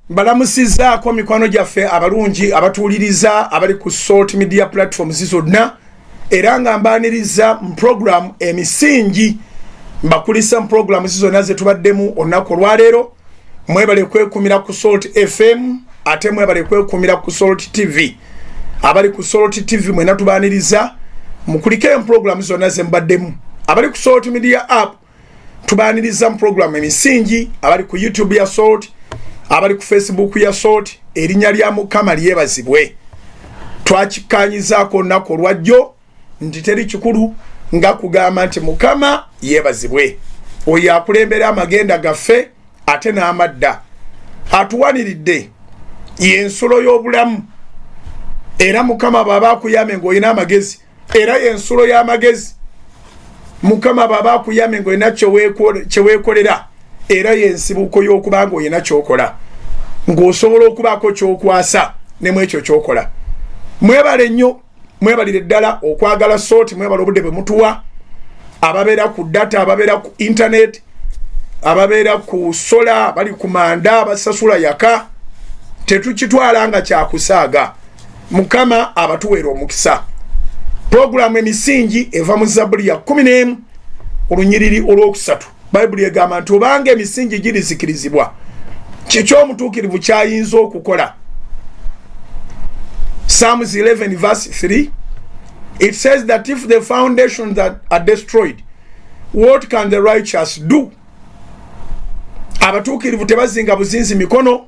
balamusizaako mikwano gyaffe abalungi abatuuliriza abali ku Salt Media platforms zonna era nga mbaaniriza mu program emisingi mbakulisa mu program zonna ze tubaddemu olunaku olwaleero. Mwebale kwekumira ku Salt FM ate mwebale kwekumira ku Salt TV. Abali ku Salt TV mwena tubaaniriza mukulike mu program zonna ze mbaddemu. Abali ku Salt Media app tubaaniriza mu program emisingi. Abali ku YouTube ya Salt, abali ku Facebook ya Salt, erinnya lya Mukama lyebazibwe. Twakikanyizaako olunaku olwajjo nti teri kikulu nga kugamba nti Mukama yebazibwe. Oyo akulembera amagenda gaffe ate n'amadda atuwaniridde y'ensolo y'obulamu era Mukama baba akuyame ng'olina amagezi era y'ensolo y'amagezi. Mukama baba akuyame ng'olina kyeweekolera era y'ensibuko y'okuba ng'olina ky'okola ng'osobola okubaako ky'okwasa ne mu ekyo ky'okola. Mwebale nnyo, mwebalire ddala okwagala Salt, mwebale obudde bwe mutuwa, ababeera ku data, ababeera ku internet, ababeera ku sola, bali ku manda, basasula yaka. Tetukitwala nga kyakusaaga. Mukama abatuweera omukisa. Programu emisingi eva mu Zabbuli ya 11 olunyiriri olwokusatu. Bayibuli egamba nti obanga emisingi girizikirizibwa kiki omutuukirivu kyayinza okukola. Psalms 11 verse 3, it says that if the foundations that are destroyed, what can the righteous do? Abatuukirivu tebazinga buzinzi mikono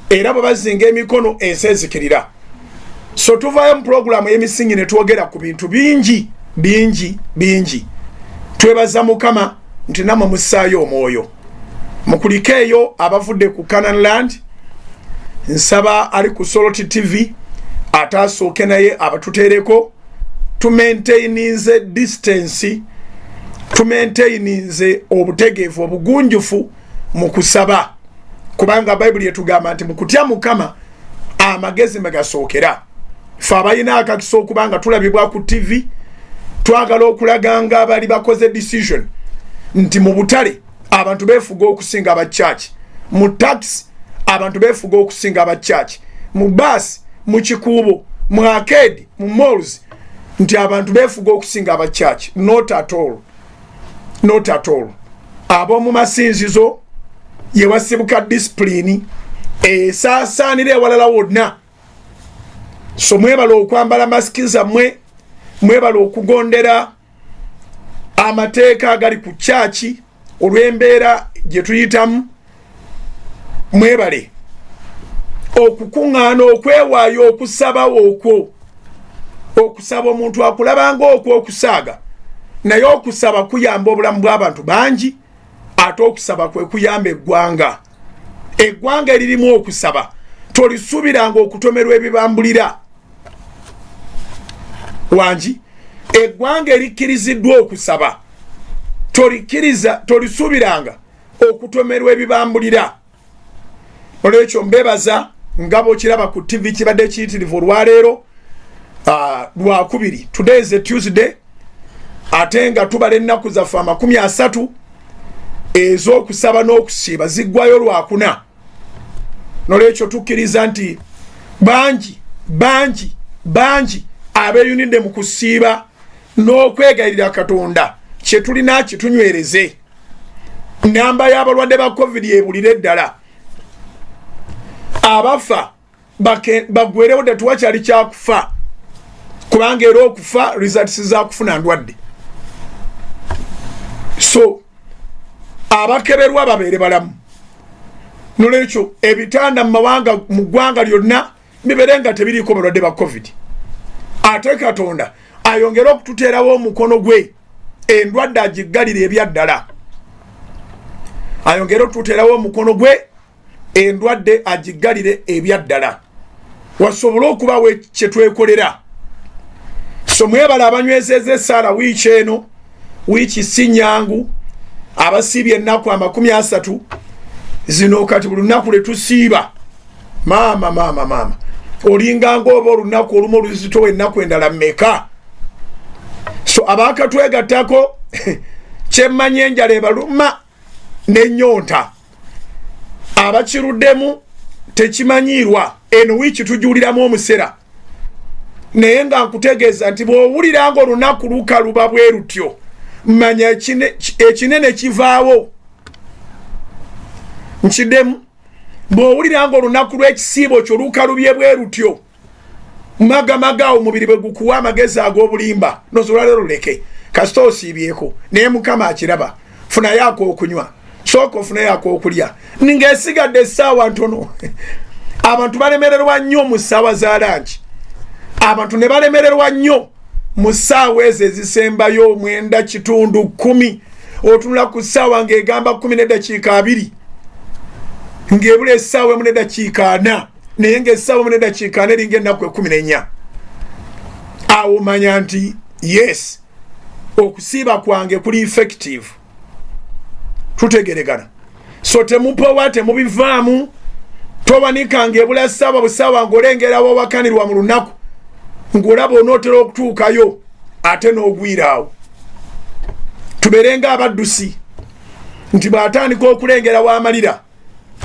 era bwe bazinga emikono ensi ezikirira. So tuvaayo mu programu y'emisingi ne twogera ku bintu bingi. Twebaza Mukama nti namwe mussaayo omwoyo. Mukulikeeyo abavudde ku Canaan Land, nsaba ali ku Salt TV atasooke naye abatuteereko tumaintaininze distance, tumaintaininze obutegeevu obugunjufu mu kusaba, kubanga Bayibuli etugamba nti mu kutya Mukama amagezi megasookera. Ffe abalina akakisa okubanga tulabibwa ku TV twagala okulaganga abali bakoze decision nti mu butale abantu beefuga okusinga aba church, mu taxi abantu beefuga okusinga aba church, mu bus, mu kikuubo, mu arcade, mu malls nti abantu beefuga okusinga aba church. Not at all. Ab'omu masinzizo ye wasibuka discipline esaasaanira ewalala wonna. So mwebala okwambala masiki zammwe, mwebala okugondera amateeka agali ku chaachi olw'embeera gye tuyitamu, mwebale okukuŋŋaana okwewaayo okusaba okwo, okusaba omuntu akulabanga okwo okusaaga, naye okusaba kuyamba obulamu bw'abantu bangi, ate okusaba kwe kuyamba eggwanga. Eggwanga eririmu okusaba tolisuubiranga okutomerwa ebibambulira wangi. Eggwanga erikkiriziddwa okusaba tolisuubiranga okutomerwa ebibambulira. Olwekyo mbebaza nga bw'okiraba ku TV kibadde kiyitirivu olwaleero Lwakubiri. Today is a Tuesday, ate nga tubala ennaku zaffe 30 ez'okusaba n'okusiiba ziggwayo Lwakuna. Nolwekyo tukkiriza nti bangi abeeyunidde mu kusiiba n'okwegayirira Katonda kye tulina kitunywereze. Namba y'abalwadde ba COVID ebulire ddala. Abafa baggwerewo ddala tewakyali kyakufa, kubanga era okufa results za kufuna ndwadde. So abakeberwa babeere balamu. Nolwekyo ebitanda mu ggwanga lyonna bibeere nga tebiriiko balwadde ba COVID. Ate Katonda ayongera okututeerawo omukono gwe endwadde agiggalira ebyaddala. Ayongera okututeerawo omukono gwe endwadde agiggalire ebyaddala, wasobole okubawo kye twekolera. So mwebala abanywezeza essaala wiiki eno, wiiki si nnyangu, abasiibye ennaku 30 zino kati buli lunaku lwe tusiiba maama olinganga oba olunaku olumu oluzitowa ennaku endala mmeka. So abaakatwegattako kyemmanyi enjala ebaluma n'ennyonta, abakiruddemu tekimanyirwa eno wiiki tujuliramu omusera naye nga nkutegeeza nti bw'owulira nga olunaku lukaluba bwe lutyo manya ekinene kivaawo nkiddemu bw'owulira nga olunaku lw'ekisiibo kyo lukalubye bwe lutyo magamaga omubiri bwe gukuwa amagezi ag'obulimba nosobola leero luleke kasita osiibyeko naye mukama akiraba funayo ak'okunywa sooka ofunayo ak'okulya ng'esigadde essaawa ntono abantu balemererwa nnyo mu ssaawa za lanki abantu ne balemererwa nnyo mu ssaawa ezo ezisembayo 9:10 otunula ku ssaawa ng'egamba 10:2 ng'ebula essaawa 1:4 naye ng'essaawa 1:4 eringa ennaku 14 awo manya nti yes okusiiba kwange kuli effective tutegeregana so temupowa temubivaamu tobanika ng'ebula ssaawa busaawa ng'olengerawo wakanirwa mu lunaku ng'olaba onootera okutuukayo ate n'ogwiraawo tubeerenga abaddusi nti bw'atandika okulengera w'amalira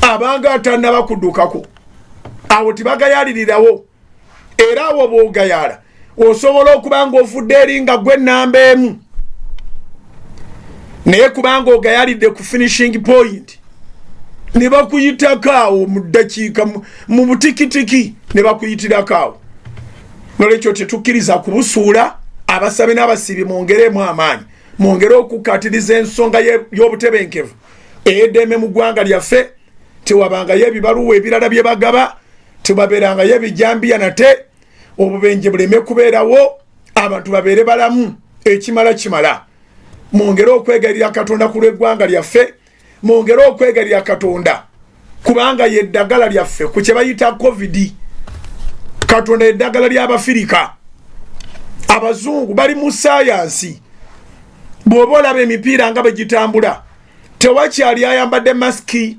abanga atannaba kuddukako awo tibagayalirirawo era awo bw'ogayaala osobola okuba ng'ofudde eri nga gwe nnamba emu naye kubanga ogayalidde ku finishing point ne bakuyitako awo mu ddakiika mu butikitiki ne bakuyitirako awo nolwekyo tetukkiriza kubusuula abasabe n'abasibi mwongeremu amaanyi mwongere okukkatiriza ensonga y'obutebenkevu eyeddeme mu ggwanga lyaffe tewabangayo ebibaluwa ebirala bye bagaba tewabeerangayo ebijambiya nate obubenje buleme kubeerawo abantu babeere balamu ekimala kimala mwongere okwegalira katonda ku lw'eggwanga lyaffe mwongere okwegalira katonda kubanga yeddagala lyaffe ku kye bayita covid katonda yeddagala ly'abafirika abazungu bali mu sayansi bw'oba olaba emipiira nga bwe gitambula tewakyali ayambadde masiki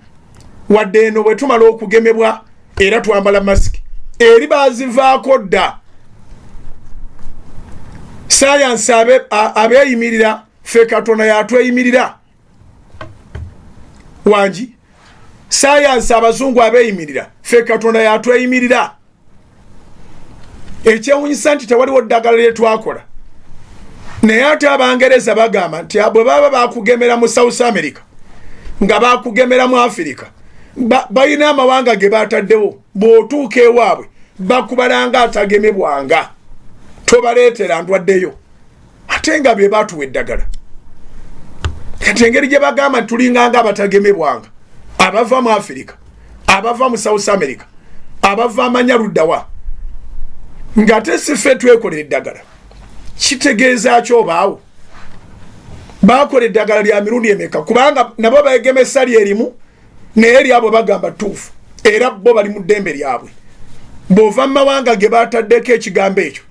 wadde eno bwe tumala okugemebwa era twambala masiki eri bazivaako dda sayansi abeeyimirira ffe katonda yatweyimirira wangi sayansi abazungu abeeyimirira ffe katonda yatweyimirira ekyewunyisa nti tewaliwo ddagala lye twakola naye ate abangereza bagamba nti bwe baba bakugemera mu South America nga bakugemera mu Africa balina amawanga ge bataddewo bw'otuuka ewaabwe bakubalanga atagemebwanga tobaleetera ndwaddeyo ate nga be batuwa eddagala kati engeri gye bagamba nti tulinganga abatagemebwanga abava mu Africa abava mu South America abava amanya luddawa ng'ate si ffe twekolera eddagala kitegeeza kyobaawo bakola eddagala lya mirundi emeka kubanga nabo beegemesa lyerimu naye eri abo bagamba tuufu era bo bali mu ddembe lyabwe bw'ova mu mawanga ge bataddeko ekigambo ekyo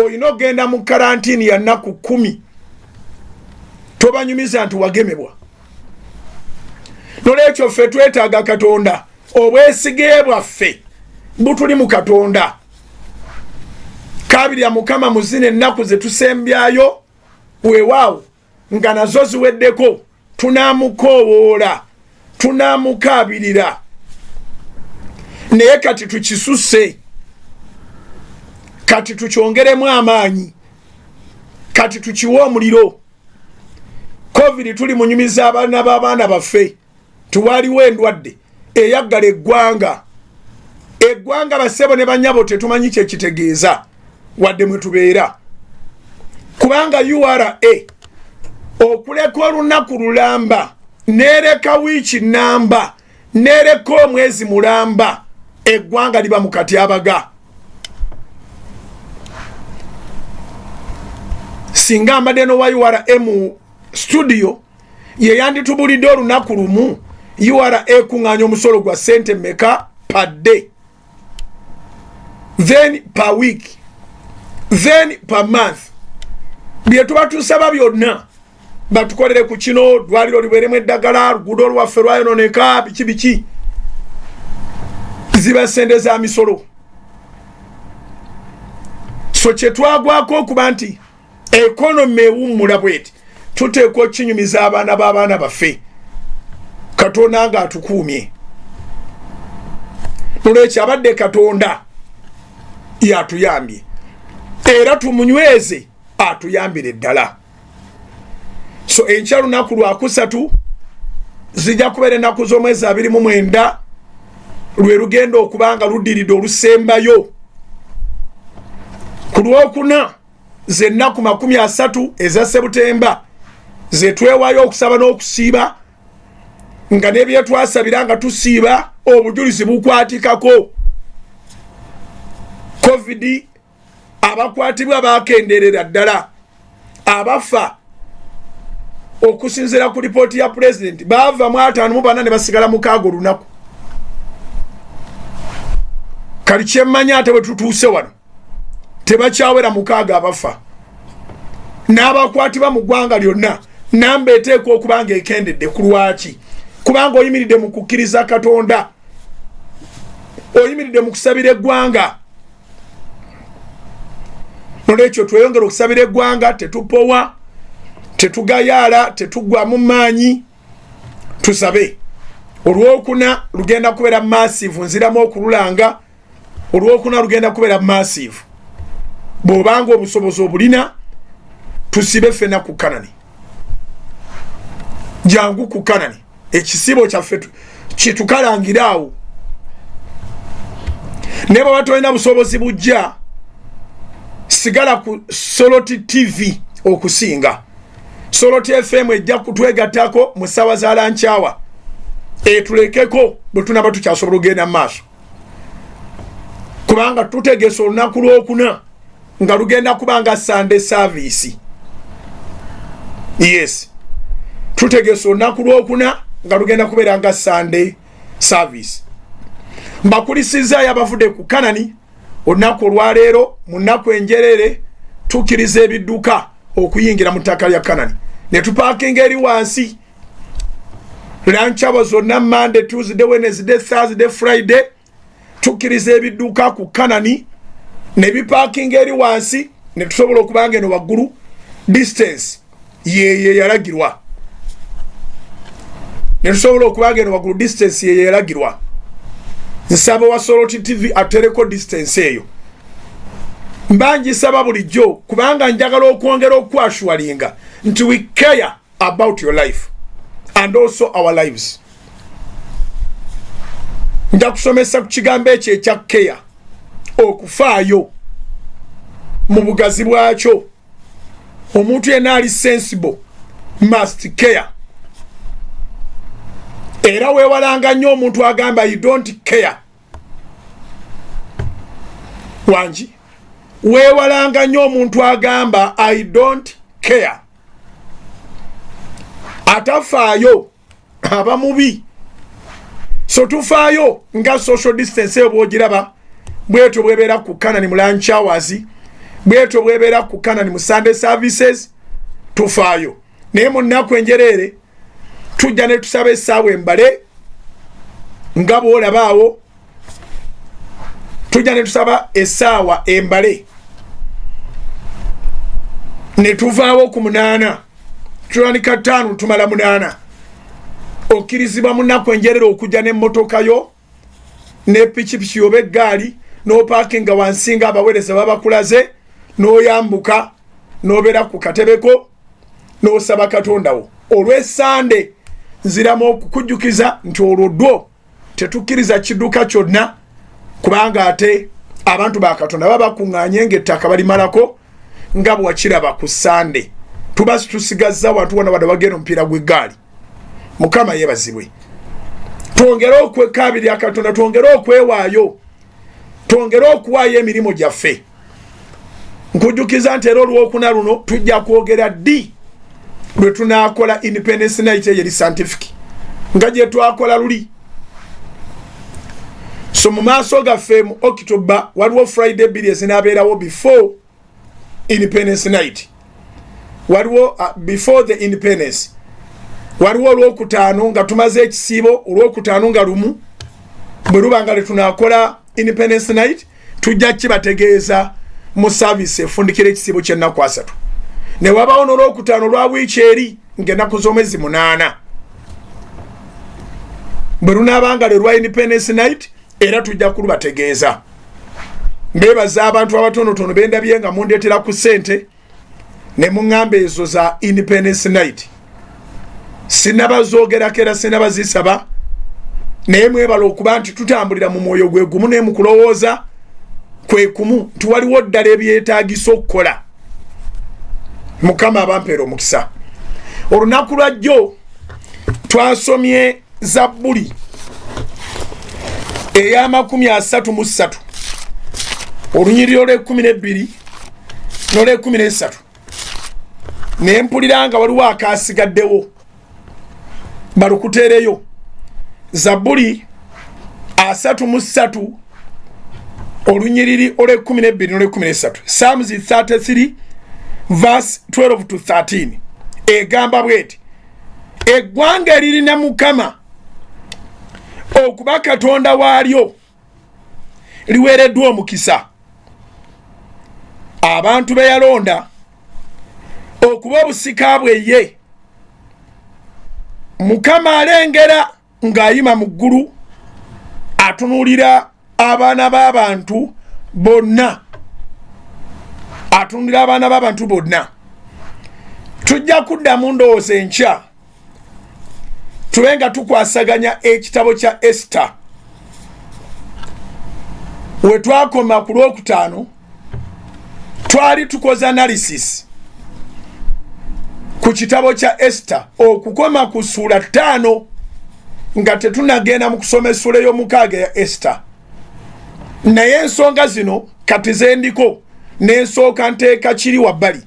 olina ogenda mu karantini ya nnaku 10 tobanyumiza nti wagemebwa nolwekyo ffe twetaaga katonda obwesige bwaffe butuli mu katonda kabirya mukama muzine ennaku ze tusembyayo weewaawo nga nazo ziweddeko tunamukoowoola tunamukaabirira naye kati tukisusse kati tukyongeremu amaanyi kati tukiwe omuliro covid tuli munyumiza abaana b'abaana baffe tuwaliwo endwadde eyaggala eggwanga basebo ne banyabo tetumanyi kyekitegeeza wadde mwe tubeera kubanga URA okuleka olunaku lulamba nereka wiiki namba nereka omwezi mulamba eggwanga liba mu katyabaga singa mbadde no wa URA mu studio ye yanditubulidde olunaku lumu URA kuŋŋaanya omusolo gwa sente meka per day then per week then per month bye tuba tusaba byonna batukolere ku kino dwaliro libeeremu eddagala luguudo lwaffe lwayononeka biki ziba sente za misolo so kye twagwako okuba nti ekonomi ewummula bweti tuteekwa okukinyumiza abaana b'abaana baffe katonda nga atukuumye nolwekyo abadde Katonda yatuyambye era tumunyweze atuyambire ddala. So enkya lunaku lwa kusatu zijja kubeera ennaku z'omwezi 29 lwe lugenda okubanga luddiridde olusembayo. Ku Lwokuna z'ennaku 30 eza Sebutemba zetwewaayo okusaba n'okusiiba nga n'ebyetwasabira nga tusiiba obujulizi bukwatikako. Covid abakwatibwa bakenderera ddala, abafa okusinziira ku lipooti ya President bava mu 54 ne basigala 6 olunaku. Kali kyemmanya ate bwe tutuuse wano tebakyawera 6 abafa, n'abakwatibwa mu ggwanga lyonna namba eteekwa okuba nga ekendedde. Ku lwaki? Kubanga oyimiridde mu kukkiriza Katonda, oyimiridde mu kusabira eggwanga. Nolwekyo tweyongera okusabira eggwanga, tetupowa, tetugayaala, tetugwa mu maanyi, tusabe. Olwokuna lugenda kubeera massive, nziramu okululanga. Olwokuna lugenda kubeera massive. Bw'obanga obusobozi obulina tusibe ffenna ku Kanani, jangu ku Kanani, ekisibo kyaffe kitukalangiraawo. Ne bw'oba tolina busobozi bujja, sigala ku Soloti TV okusinga. Soloti FM ejja kutwegattako mu ssaawa za lankyawa etulekeko bwe tunaba tukyasobola ogenda mu maaso, kubanga tutegese olunaku Lwokuna nga lugenda kubanga Sunday service. Yes, tutegese olunaku Lwokuna nga lugenda kubeera nga Sunday service. Mbakulisizaayo abavudde ku Kanani olunaku olwaleero mu nnaku enjerere tukkiriza ebidduka okuyingira mu ttaka lya Kanani ne tupaakinga eri wansi. Lanchabo zonna Monday, Tuesday, Wednesday, Thursday, Friday tukkiriza ebidduka ku Kanani ne bipaakinga eri wansi ne tusobola okubanga eno waggulu distance ye yalagirwa. Ne tusobola okubanga eno waggulu distance ye yalagirwa. Nsaba wa Soloti TV atereko distance eyo. Mbanjisaba bulijjo kubanga njagala okwongera okwashwalinga nti we care about your life and also our lives. Nja kusomesa ku kigambo ekyo ekya care, okufaayo mu bugazi bwakyo. Omuntu yenna ali sensible must care. Era weewalanga nnyo omuntu agamba you don't care. Wanji, weewalanga nnyo omuntu agamba I don't care. Atafaayo aba mubi. So tufaayo nga social distance ebo ogiraba bweto bwebeera ku Kanani mu lunch hours, bweto bwebeera ku Kanani mu Sunday services. Tufaayo naye mu nnaku enjereere tujja ne tusaba essaawa embale nga bw'olabaawo. Tujja ne tusaba essaawa embale ne tuvaawo ku 8 tutandika 5 tumala 8. Okkirizibwa mu nnaku enjereere okujja n'emmotoka yo ne pikipiki oba eggaali n'opaakinga wansi nga abaweereza babakulaze n'oyambuka n'obeera ku katebeko n'osaba Katondawo. Olw'Essande nziramu okukujjukiza nti olwo tetukkiriza kidduka kyonna, kubanga ate abantu ba Katonda baba bakuŋŋaanye ng'ettaka balimalako nga bwe wakiraba ku Sande. Tuba tusigazza watu wano wadde bagenda omupiira gw'eggaali. Mukama yeebazibwe. Twongere okwekaabirira Katonda, twongere okwewaayo, twongere okuwaayo emirimu gyaffe. Nkujjukiza nti era Olwokuna luno tujja kwogera ddi lwe tunaakola Independence Night eyeri scientific nga gye twakola luli. So mu maaso gaffe mu October waliwo Friday 2 ezinaabeerawo before Independence Night. Waliwo before the Independence. Waliwo Olwokutaano nga tumaze ekisiibo, Olwokutaano nga lumu bwe luba nga tunaakola Independence Night tujja kibategeeza mu service efundikira ekisiibo ky'ennaku 3. Ne wabawo n'Olwokutaano lwa wiiki eri ng'ennaku z'omwezi 8. Bwe lunaabanga lwe lwa Independence Night era tujja kulubategeeza. Mbebaza abantu abatonotono bendabye nga mundetera ku ssente ne muŋŋamba ezo za Independence Night. Sinabazoogerako era sinabazisaba, naye mwebala okuba nti tutambulira mu mwoyo gwe gumu ne mu kulowooza kwe kumu nti waliwo ddala ebyetaagisa okukola. Mukama abampeera omukisa. Olunaku lwajjo twasomye Zabbuli eya 33 olunyiriro lw'e12 n'olw'e13 ne mpulira nga waliwo akaasigaddewo balukuteereyo. Zabbuli 33 olunyiriri olw'e12 n'olw'e13, Psalms 33 verse 12 to 13 egamba bweti, eggwanga eririna Mukama okuba Katonda waalyo liweereddwa omukisa. Abantu be yalonda okuba obusika bwe ye. Mukama alengera ng'ayima mu ggulu atunuulira abaana b'abantu bonna. Atunulira abaana b'abantu bonna. Tujja kuddamu ndowooza enkya tube nga tukwasaganya ekitabo kya Esther. We twakoma ku Lwokutaano twali tukoza analysis ku kitabo kya Esther okukoma ku ssuula 5 nga tetunagenda mu kusoma essuula y'omukaaga ya Esther. Naye ensonga zino kati zendiko n'ensooka nteeka kiri wabbali.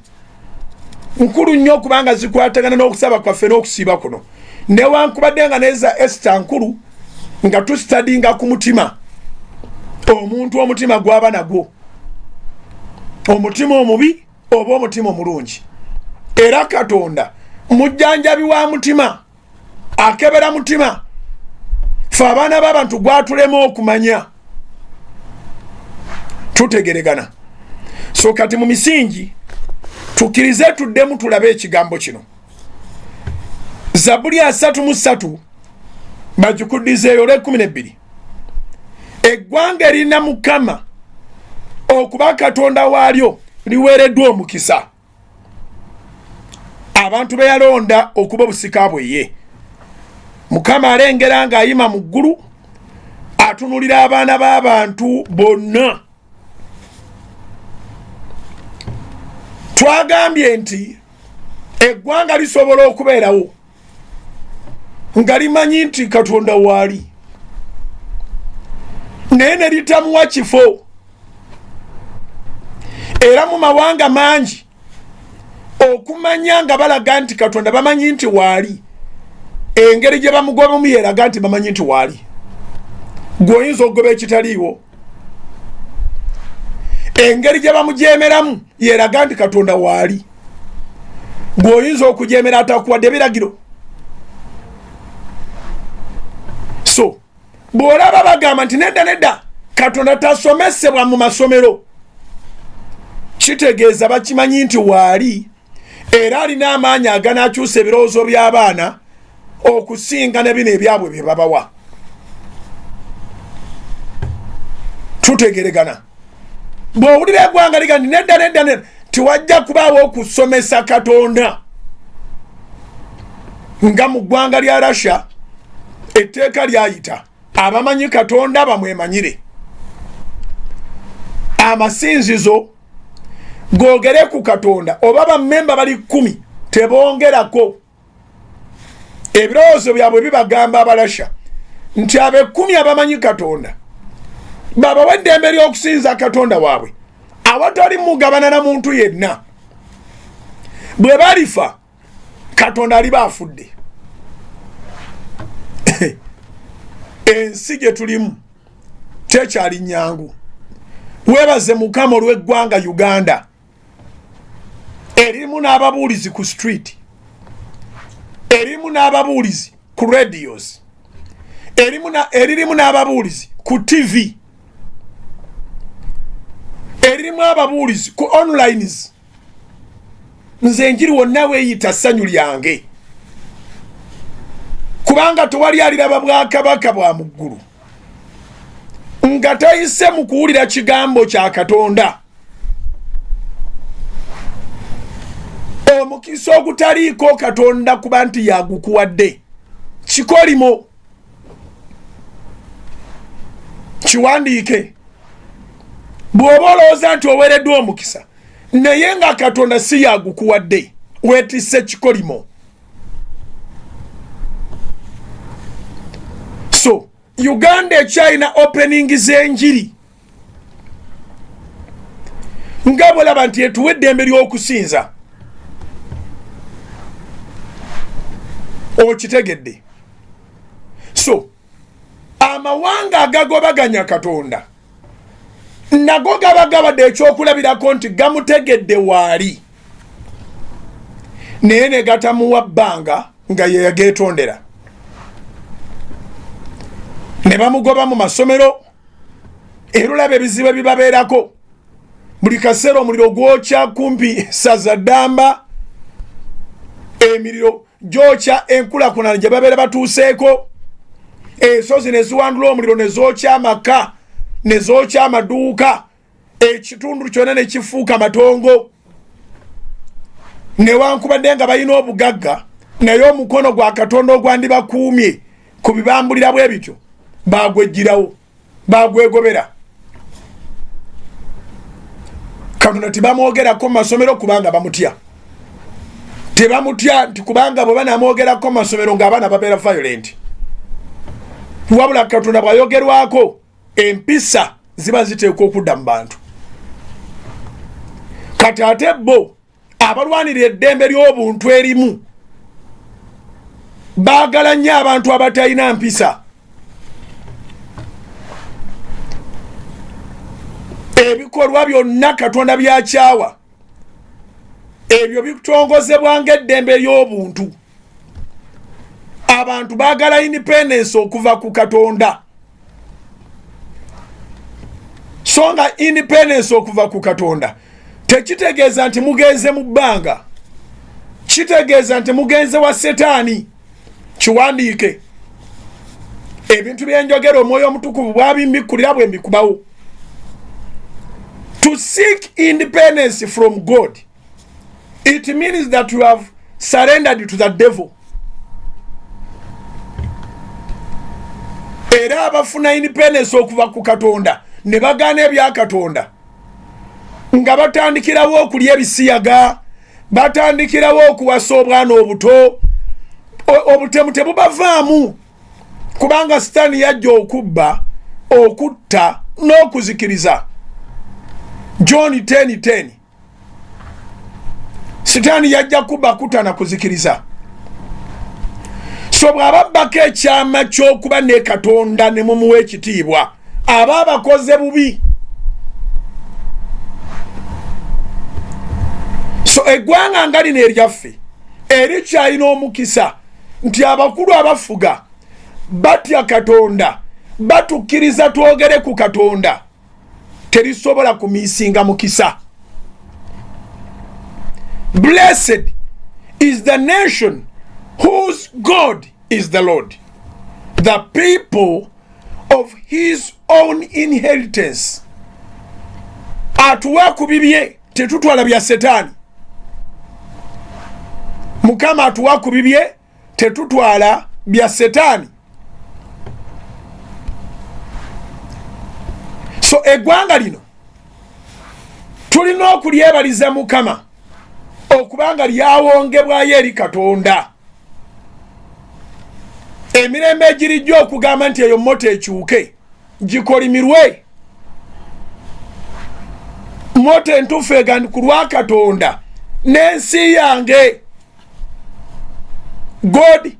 Nkulu nnyo okubanga zikwatagana n'okusaba kwaffe n'okusiiba kuno. Newankubadde nga neza Esther nkulu nga tusitadinga ku mutima. Omuntu omutima gwaba nagwo. Omutima omubi oba omutima omulungi. Era Katonda mujjanjabi wa mutima, akebera mutima. Ffe abaana b'abantu gwatulema okumanya. Tutegeregana. So kati mu misingi tukirize tuddemu tulabe ekigambo kino. Zabbuli 33 bagikuddizeeyo olw'e12. Eggwanga eririna Mukama okuba Katonda waalyo liweereddwa omukisa. Abantu be yalonda okuba obusika bwe ye. Mukama alengera ng'ayima mu ggulu atunulira abaana b'abantu bonna. Twagambye nti eggwanga lisobola okubeerawo nga limanyi nti Katonda waali, naye ne litamuwa kifo. Era mu mawanga mangi okumanya nga balaga nti Katonda bamanyi nti waali, engeri gye bamugobamu yeraga nti bamanyi nti waali. Gw'oyinza okugoba ekitaliiwo. Engeri gye bamujeemeramu yeraga nti Katonda waali. Gw'oyinza okujeemera atakuwadde biragiro. So bw'olaba bagamba nti nedda Katonda tasomesebwa mu masomero, kitegeeza bakimanyi nti waali era alina amaanyi aganakyusa ebirowoozo by'abaana okusinga ne bino ebyabwe bye babawa. Tutegeregana. Bw'owulira eggwanga liga nti nedda tiwajja kubaawo okusomesa Katonda. Nga mu ggwanga lya Russia etteeka lyayita abamanyi Katonda bamwemanyire. Amasinzizo googere ku Katonda oba bammemba bali 10 tebongerako. Ebirowoozo byabwe bibagamba Abarasha nti abe 10 abamanyi Katonda babawa eddembe ly'okusinza Katonda waabwe awatali mugabana na muntu yenna. Bwe balifa Katonda aliba afudde. Ensi gye tulimu tekyali nnyangu. Weebaze Mukama olw'eggwanga Uganda erimu n'ababuulizi ku street, erimu n'ababuulizi ku radios, eririmu n'ababuulizi ku TV, eririmu ababuulizi ku onlines. Nze njiri wonna weeyita ssanyu lyange kubanga tewali aliraba bwakabaka bwa mu ggulu. nga tayise mu kuwulira kigambo kya Katonda. Omukisa ogutaliiko Katonda kuba nti yagukuwadde kikolimo. Kiwandiike bw'oba olowooza nti oweereddwa omukisa naye nga Katonda si yagukuwadde weetisse kikolimo. So Uganda ekyalina opening z'enjiri nga bwolaba nti etuwa eddembe ly'okusinza. Okitegedde. So amawanga agagobaganya Katonda nago gaba gabadde ekyokulabirako nti gamutegedde waali naye ne gatamuwa bbanga nga ye yageetondera. Ne bamugoba mu masomero era olaba ebizibu ebibabeerako buli kaseera omuliro gwokya kumpi saza Ddamba, emiriro gyokya enkulaakulana gye babeera batuuseeko, ensozi ne ziwandula omuliro ne zookya amaka ne zookya amaduuka, ekitundu kyonna ne kifuuka matongo. Newankubadde nga balina obugagga naye omukono gwa Katonda ogwandibakuumye ku bibambulira bwe bityo bagwejjirawo, bagwegobera. Katonda tebamwogerako mu masomero kubanga bamutya. Tebamutya nti kubanga bwe banamwogerako mu masomero ng'abaana babeera violent. Wabula Katonda bw'ayogerwako empisa ziba ziteekwa okudda mu bantu. Kati ate bo abalwanira eddembe ly'obuntu erimu baagala nnyo abantu abatalina mpisa. Ebikolwa byonna Katonda byakyawa ebyo bitongozebwa ng'eddembe ly'obuntu. Abantu baagala independence okuva ku Katonda. So nga independence okuva ku Katonda tekitegeeza nti mugenze mu bbanga, kitegeeza nti mugenze wa Setaani. Kiwandiike ebintu byenjogera Omwoyo Omutukuvu bwabimbikulira bwe mbikubawo. To seek independence from God, it means that you have surrendered to the devil. Era abafuna independence okuva ku Katonda ne bagaana ebya Katonda nga batandikirawo okulya ebisiyaga, batandikirawo okuwasa obwana obuto, obutemu tebubavaamu kubanga Sitaani yajja okubba, okutta n'okuzikiriza. John 10:10 Sitaani yajja kubba, kutta na kuzikiriza. So bw'ababbako ekyama ky'okuba ne Katonda ne mumuwa ekitiibwa aba abakoze bubi. So eggwanga nga lino eryaffe erikyalina omukisa nti abakulu abafuga batya Katonda, batukkiriza twogere ku Katonda, terisobola kumiisinga mukisa. Blessed is the nation whose God is the Lord, the people of his own inheritance. Atuwa ku bibye tetutwala bya Setaani. Mukama atuwa ku bibye tetutwala bya Setaani. So eggwanga lino tulina okulyebaliza Mukama okubanga lyawongebwayo eri Katonda. Emirembe egirijja okugamba nti eyo moto ekyuke gikolimirwe. Moto entuufu egandi ku lwa Katonda n'ensi yange. God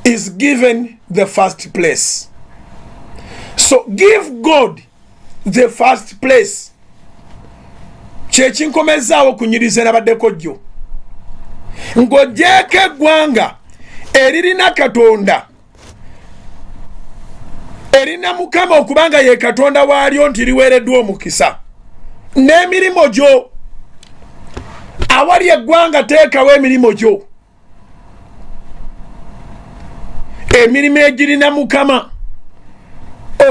is given the first place. So give God the first place. Kyekinkomezaawo kunyiriza nabaddeko jjo ng'ogyeko eggwanga eririna Katonda, erina Mukama okubanga ye Katonda waalyo nti liweereddwa omukisa n'emirimu gyo. Awali eggwanga teekawo emirimu gyo, emirimu egirina Mukama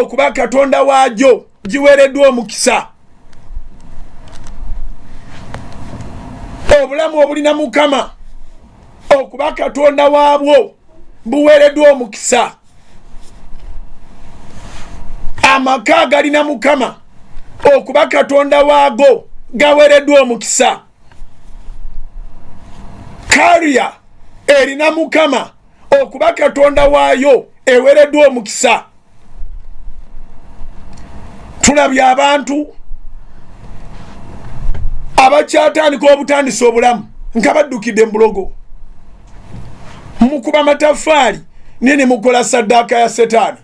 okuba katonda waajo giweereddwa omukisa. Obulamu obulina mukama okuba katonda waabwo buweereddwa omukisa. Amaka galina mukama okuba katonda waago gaweereddwa omukisa. Kariya erina mukama okuba katonda waayo eweereddwa omukisa. Tulabye abantu abakyatandika obutandisa obulamu nga baddukidde mu bulogo, mukuba mataffaali ne mukola saddaaka ya setaani.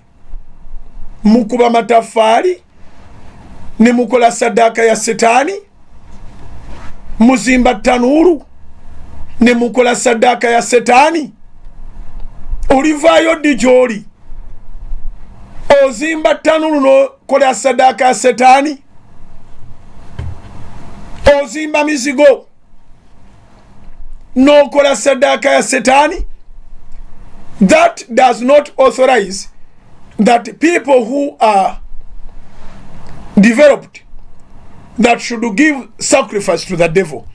Mukuba mataffaali ne mukola saddaaka ya setaani, muzimba tanuuru ne mukola saddaaka ya setaani. Olivaayo ddi gy'oli ozimba tanuuru n'okola saddaaka ya setaani? Ozimba mizigo n'okola saddaaka ya setaani? That does not authorize that people who are developed that should give sacrifice to the devil.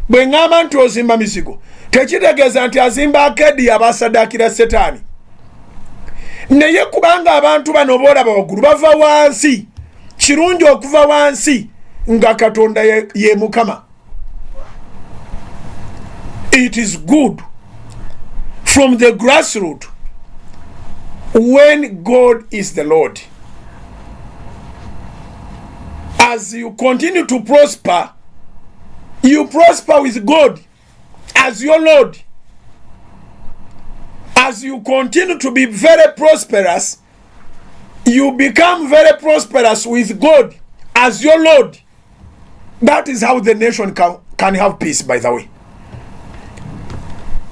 Bwe ngamba nti ozimba mizigo tekitegeeza nti azimba akedi abasaddaakira setaani. Naye kubanga abantu bano boolaba waggulu bava wansi, kirungi okuva wansi nga katonda ye mukama. It is good from the grassroots when God is the Lord. As you continue to prosper, you prosper with God as your Lord. As you continue to be very prosperous, you become very prosperous with God as your Lord. That is how the nation can have peace, by the way.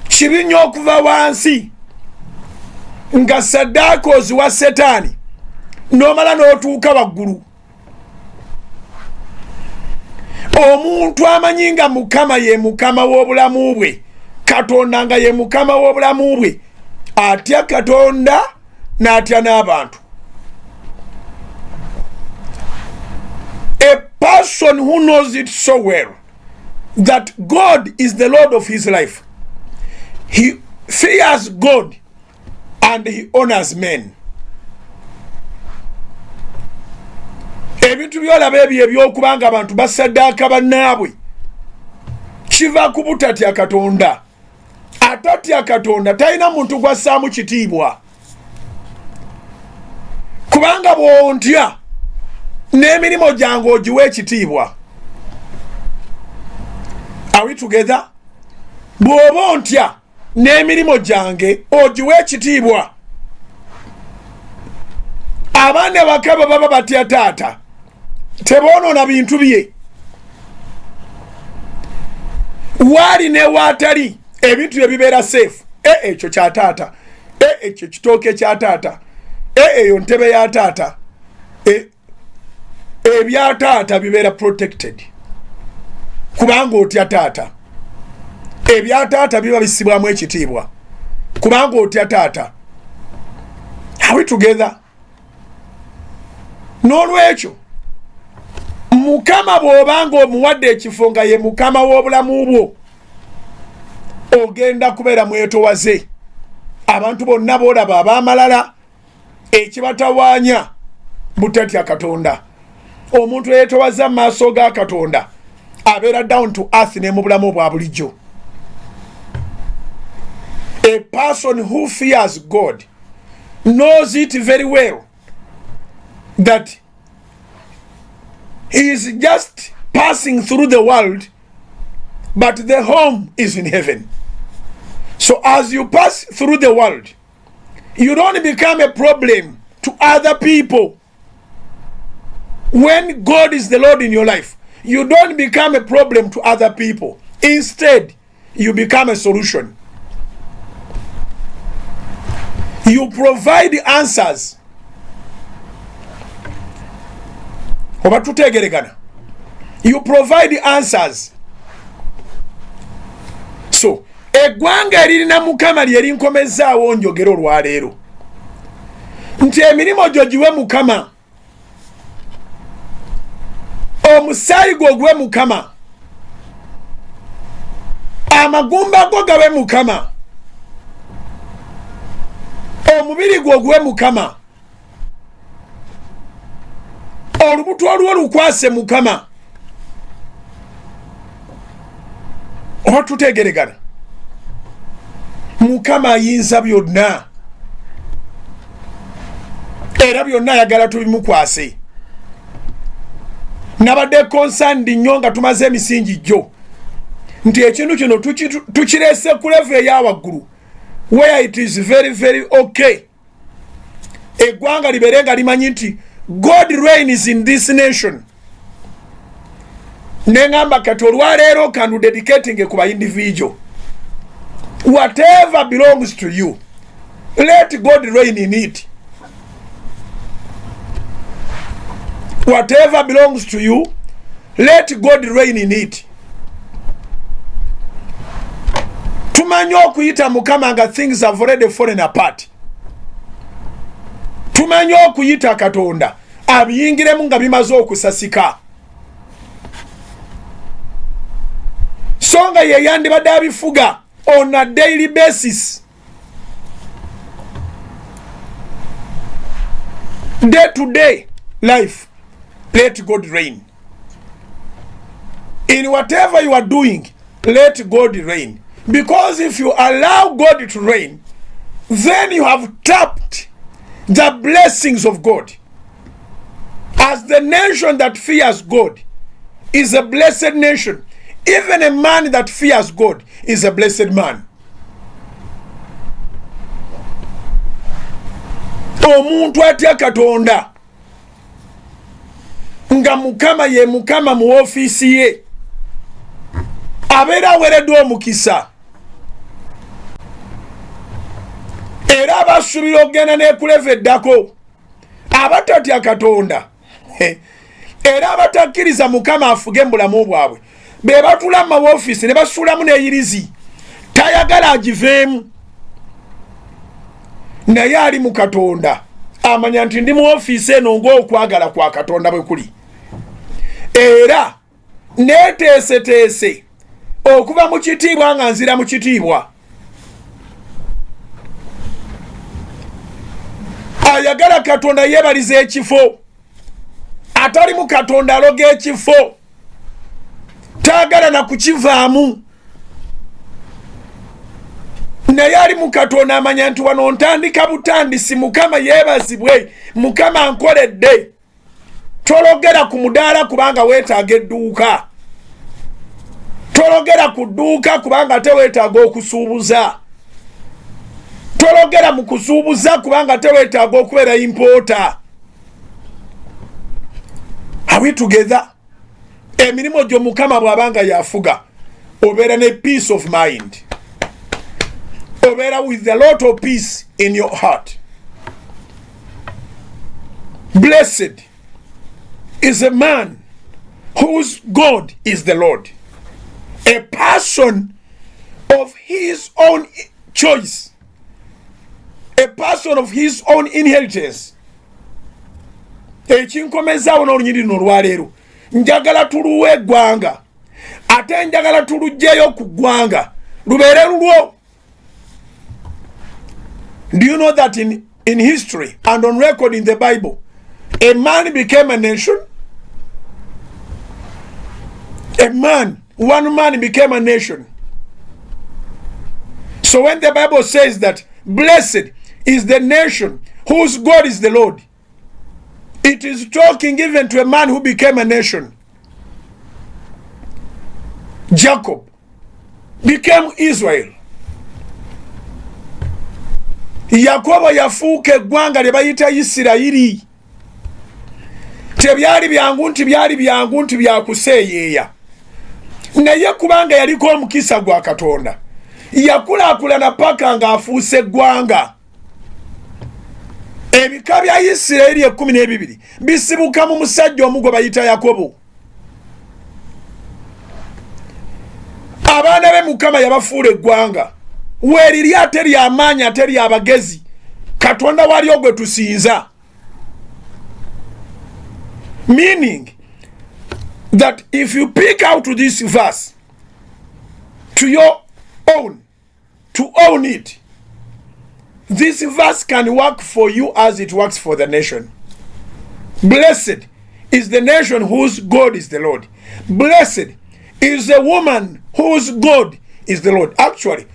Kibi nnyo okuva wansi nga saddaaka oziwa setaani n'omala n'otuuka waggulu. Omuntu amanyi nga mukama ye mukama w'obulamu bwe, katonda nga ye mukama w'obulamu bwe, atya katonda n'atya n'abantu. A person who knows it so well that God is the Lord of his life, he fears God and he honors men. Ebintu byolaba ebyo ebyokubanga abantu basaddaaka bannaabwe kiva ku butatya katonda. Atatya katonda talina muntu gwassaamu kitiibwa. Kubanga bw'ontya n'emirimu gyange ogiwa ekitiibwa. Are we together? Bw'oba ontya n'emirimu gyange ogiwa ekitiibwa. Abaana bakaba baba batya taata teboonoona bintu bye. Waali ne waatali ebintu bye bibeera safe. Ekyo kya taata, ekyo kitooke kya taata, eyo ntebe ya taata, ebya taata bibeera protected kubanga otya taata. Ebya taata biba bisibwamu ekitiibwa kubanga otya taata. Are we together? N'olwekyo mukama bw'obanga omuwadde ekifo nga ye mukama w'obulamu bwo, ogenda kubeera mwetowaze. Abantu bonna boolaba ab'amalala ekibatawaanya butatya katonda. Omuntu eyeetowaza mu maaso ga katonda abeera down to earth ne mu bulamu bwa bulijjo. A person who fears God knows it very well that he is just passing through the world, but the home is in heaven. So as you pass through the world, you don't become a problem to other people. When God is the Lord in your life, you don't become a problem to other people. Instead, you become a solution. You provide answers. Oba tutegeregana. You provide answers. So, eggwanga erina mukama lye linkomezaawo njogera olwaleero. nti emirimo gyo giwe Mukama, omusaayi gwo gwe Mukama, amagumba go gawe Mukama, omubiri gwo gwe Mukama, olubuto olwo lukwase Mukama. Otutegeregana Mukama ayinza byonna era byonna ayagala tubimukwase. Nabadde concerned nnyo nga tumaze emisingi jjo nti ekintu kino tukirese ku level eyawaggulu where it is very okay. Eggwanga libere nga limanyi nti God reigns in this nation. Nengamba kati olwaleero kanu dedicating ku ba individual. Whatever belongs to you, let God reign in it. Whatever belongs to you, let God reign in it. Tumanyi okuyita Mukama nga things have already fallen apart. Tumanyi okuyita Katonda abiyingiremu nga bimaze okusasika. Songa ye yandibadde abifuga on a daily basis. Day to day life. Let God reign. In whatever you are doing, let God reign. Because if you allow God to reign, then you have tapped the blessings of God. As the nation that fears God is a blessed nation, even a man that fears God is a blessed man. Omuntu atya Katonda nga Mukama ye Mukama mu ofisi ye abeera aweereddwa omukisa era abasuubira okugenda n'ekuleva eddako abatatya Katonda era abatakkiriza Mukama afuge mu bulamu bwabwe be batula mu mawofiisi ne basuulamu n'eyirizi tayagala agiveemu naye ali mu Katonda amanya nti ndi mu ofiisi eno ng'okwagala kwa Katonda bwe kuli era neeteeseteese okuba mu kitiibwa nga nzira mu kitiibwa. Ayagala Katonda yeebaliza ekifo atali mu Katonda aloga ekifo taagala na kukivaamu naye ali mu Katonda amanya nti wano ntandika butandisi Mukama yeebazibwe Mukama ankoledde. Tologera ku mudaala kubanga weetaaga edduuka, tologera ku dduuka kubanga teweetaaga okusuubuza, tologera mu kusuubuza kubanga teweetaaga okubeera impoota. Are we together? Emirimu gyo Mukama bw'abanga yafuga obeera ne peace of mind, obeera with a lot of peace in your heart. Blessed is a man whose God is the Lord, a person of his own choice, a person of his own inheritance. Ekinkomezaawo n'olunyiriri olwaleero njagala tuluwe eggwanga ate njagala tulugjeyo ku ggwanga lubeere lulwo. Do you know that in history and on record in the Bible, a man became a nation? One man became a nation. So when the Bible says that blessed is the nation whose God is the Lord, it is talking even to a man who became a nation. Jacob became Israel. Yakobo yafuuka eggwanga lye bayita Isirayiri. Tebyali byangu nti byakuseeyeeya. Naye kubanga yaliko omukisa gwa Katonda yakulaakulana paka nga afuuse eggwanga. Ebika bya Isirayiri 12 bisibuka mu musajja omu gwe bayita Yakobo. Abaana be Mukama yabafuula eggwanga weeriri ate ly'amaanyi ate ly'abagezi katonda wali ogwe tusinza. Meaning that if you pick out this verse to your own, to own it, this verse can work for you as it works for the nation. Blessed is the nation whose God is the Lord. Blessed is the woman whose God is the Lord. Actually,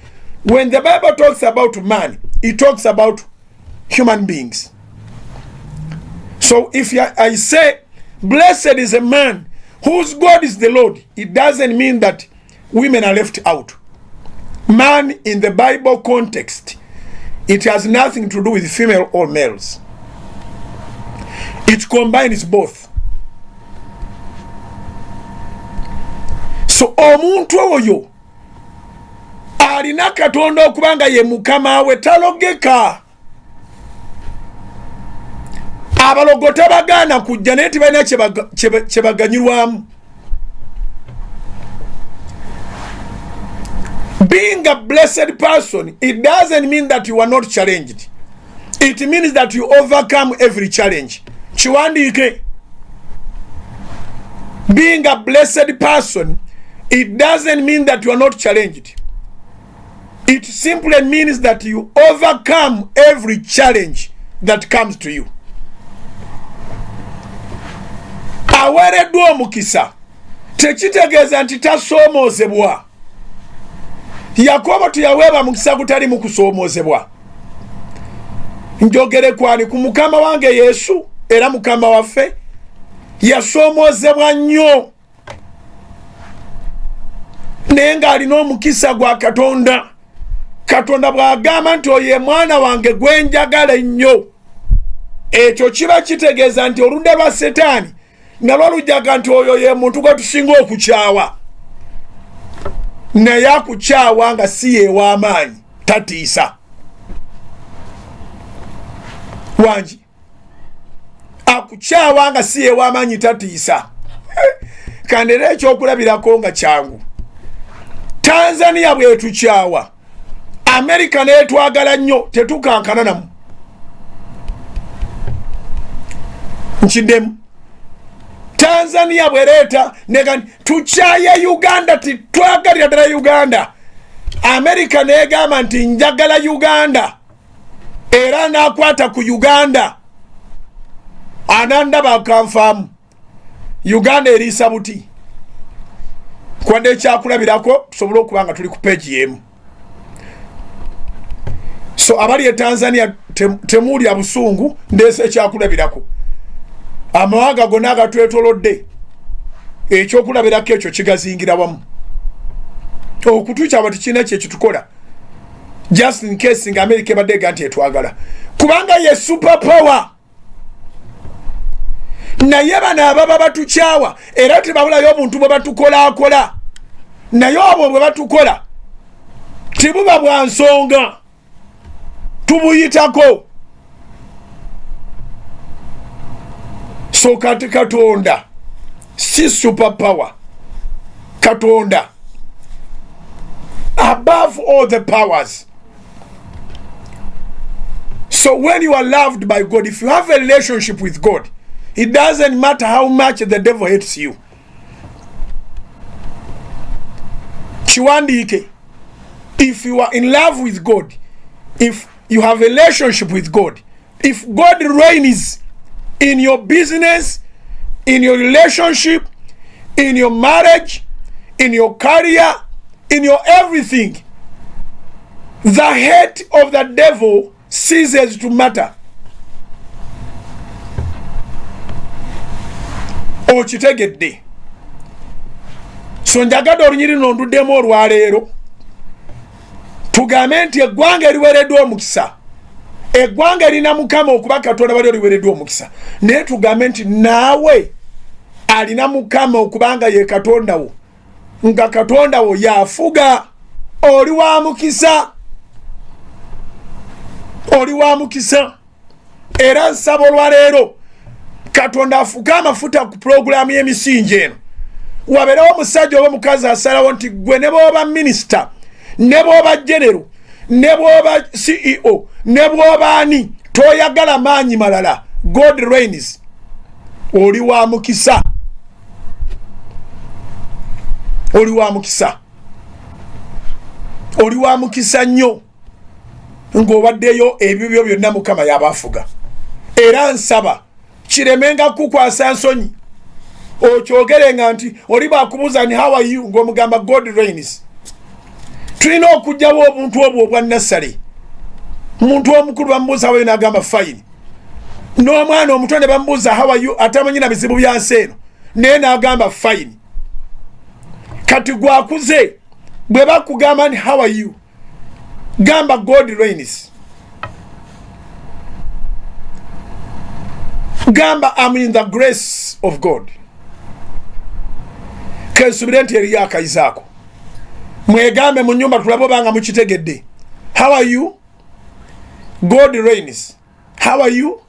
when the Bible talks about man, it talks about human beings. So if I say, blessed is a man whose God is the Lord, it doesn't mean that women are left out. Man in the Bible context, it has nothing to do with female or males. It combines both. So omuntu oyo alina katonda okubanga ye mukama we talogeka. Abalogota bagana kujja naye tibalina kyebaganyirwamu. Being a blessed person, it doesn't mean that you are not challenged. It means that you overcome every challenge. Chiwandike. Being a blessed person, it doesn't mean that you are not challenged. It simply means that you overcome every challenge that comes to you. Awereddwa omukisa tekitegeeza nti tasoomozebwa. Yakobo tuyaweebwa mukisa gutali mu kusoomozebwa. Njogere kwani ku mukama wange Yesu era mukama waffe yasoomozebwa nnyo naye ng'alina omukisa gwa Katonda. Katonda bw'agamba nti oyo ye mwana wange gwe njagala ennyo, ekyo kiba kitegeeza nti oludda lwa Setaani nalwo lujaga nti oyo ye muntu gwe tusinga okukyawa, naye akukyawa nga si ye w'amaanyi, tatiisa. Wangi akukyawa nga si ye w'amaanyi, tatiisa. Kandi era ekyokulabirako nga kyangu. Tanzania bwetukyawa, America neetwagala nnyo, tetukankana namu. Nkiddemu. Tanzania bwereeta negani tukyaye Uganda, titwagalira ddala Uganda. America neegamba nti njagala Uganda era n'akwata ku Uganda. Anandaba akanfaamu. Uganda eriisa buti. Kwadde ekyakulabirako tusobole okuba nga tuli ku page yemu. So abali e Tanzania temuli abusungu ndeese ekyakulabirako. Amawanga gonna agatwetolodde ekyokulabirako ekyo kigazingira wamu. Okutukyaba tikina kye kitukola just in case nga America ebadde ganti etwagala, kubanga ye super power. Naye bano ababa batukyawa era tebabulayo omuntu bwe batukolaakola, naye obwo bwe batukola tibuba bwa nsonga, tubuyitako. So kati Katonda si super power. Katonda above all the powers. So when you are loved by God, if you have a relationship with God, it doesn't matter how much the devil hates you. Chiwandike, if you are in love with God, if you have a relationship with God, if God reigns in your business, in your relationship, in your marriage, in your career, in your everything, the hate of the devil ceases to matter. Okitegedde. So njagala olunyiri nonduddemu olwaleero tugambe nti eggwanga eriweereddwa omukisa, eggwanga erina mukama okuba Katonda bali oliweereddwa omukisa, naye tugambe nti naawe alina mukama okubanga ye Katonda wo, nga Katonda wo yafuga. Oli wa mukisa, oli wa mukisa. Era nsaba olwaleero Katonda afuka amafuta ku programu y'emisingi eno, wabeerawo omusajja oba omukazi asalawo nti gwe ne bw'oba minisita, ne bw'oba genero, ne bw'oba CEO, ne bw'oba ani, toyagala maanyi malala. God reigns. Oli wa mukisa. Oli wa mukisa. Oli wa mukisa nnyo ng'obaddeyo ebibyo byonna Mukama yabafuga. Era nsaba kiremenga kukwasa nsonyi okyogerenga nti oli bakubuuza ni how are you ng'omugamba God reigns. Tulina okugyawo obuntu obwo obwa nassale. Omuntu omukulu bamubuuza we n'agamba fine. N'omwana omuto ne bamubuuza how are you atamanyi na bizibu bya nsi eno naye n'agamba fine. Kati gwakuze bwe bakugamba ni how are you gamba God reigns. Gamba I'm in the grace of God. Kesubire nti eri akayizaako mwegambe mu nyumba tulabo banga mukitegedde. How are you? God reigns. How are you?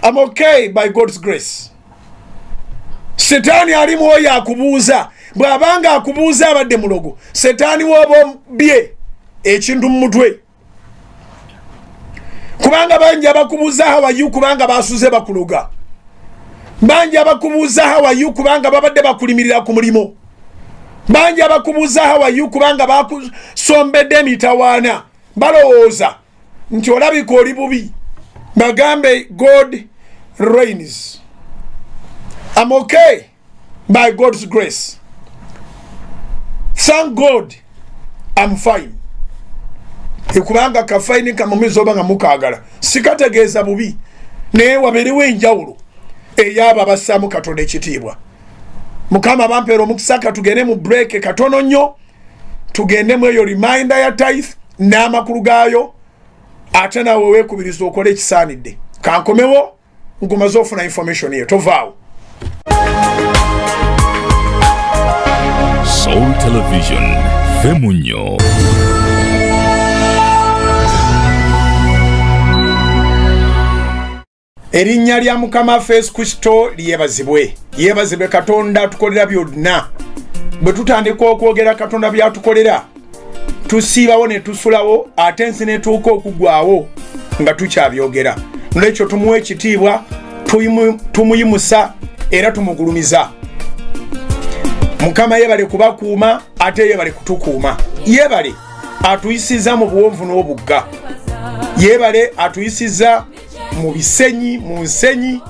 I'm okay by God's grace. Setani ali mwoyo akubuuza bw'abanga akubuuza abadde mulogo Setani woba bye ekintu mu mutwe kubanga bangi abakubuuza how are you kubanga basuze bakuloga. Bangi abakubuuza how are you kubanga babadde bakulimirira ku mulimo. Bangi abakubuuza how are you kubanga bakusombedde emitawaana balowooza nti olabika oli bubi. Bagambe God reigns. I'm okay by God's grace. Thank God I'm fine. Ekubanga kafaini kamumizo banga mukagala sikategeeza bubi naye waberewo enjawulo eyaba abasaamu Katonda ekitiibwa. Mukama bampero omukisa tugende mu break katono nnyo tugende mu eyo reminder ya tithe n'amakulu gaayo ate nawe weekubiriza okole ekisaanidde. Kankomewo nkumaze ofuna information ye tovaawo. Soul Television Femunyo. Erinnya lya Mukama Yesu Kristo lyebazibwe. Yebazibwe Katonda tukolera byonna. Bwe tutandika okwogera Katonda byatukolera tusiibawo ne tusulawo ate ensi netuuka okugwawo nga tukyabyogera. N'ekyo tumuwe ekitiibwa tumuyimusa era tumugulumiza. Mukama yebale kubakuuma ate yebale kutukuuma. Yebale atuyisiza mu buwonvu n'obugga. Yebale atuyisiza mu bisenyi mu nsenyi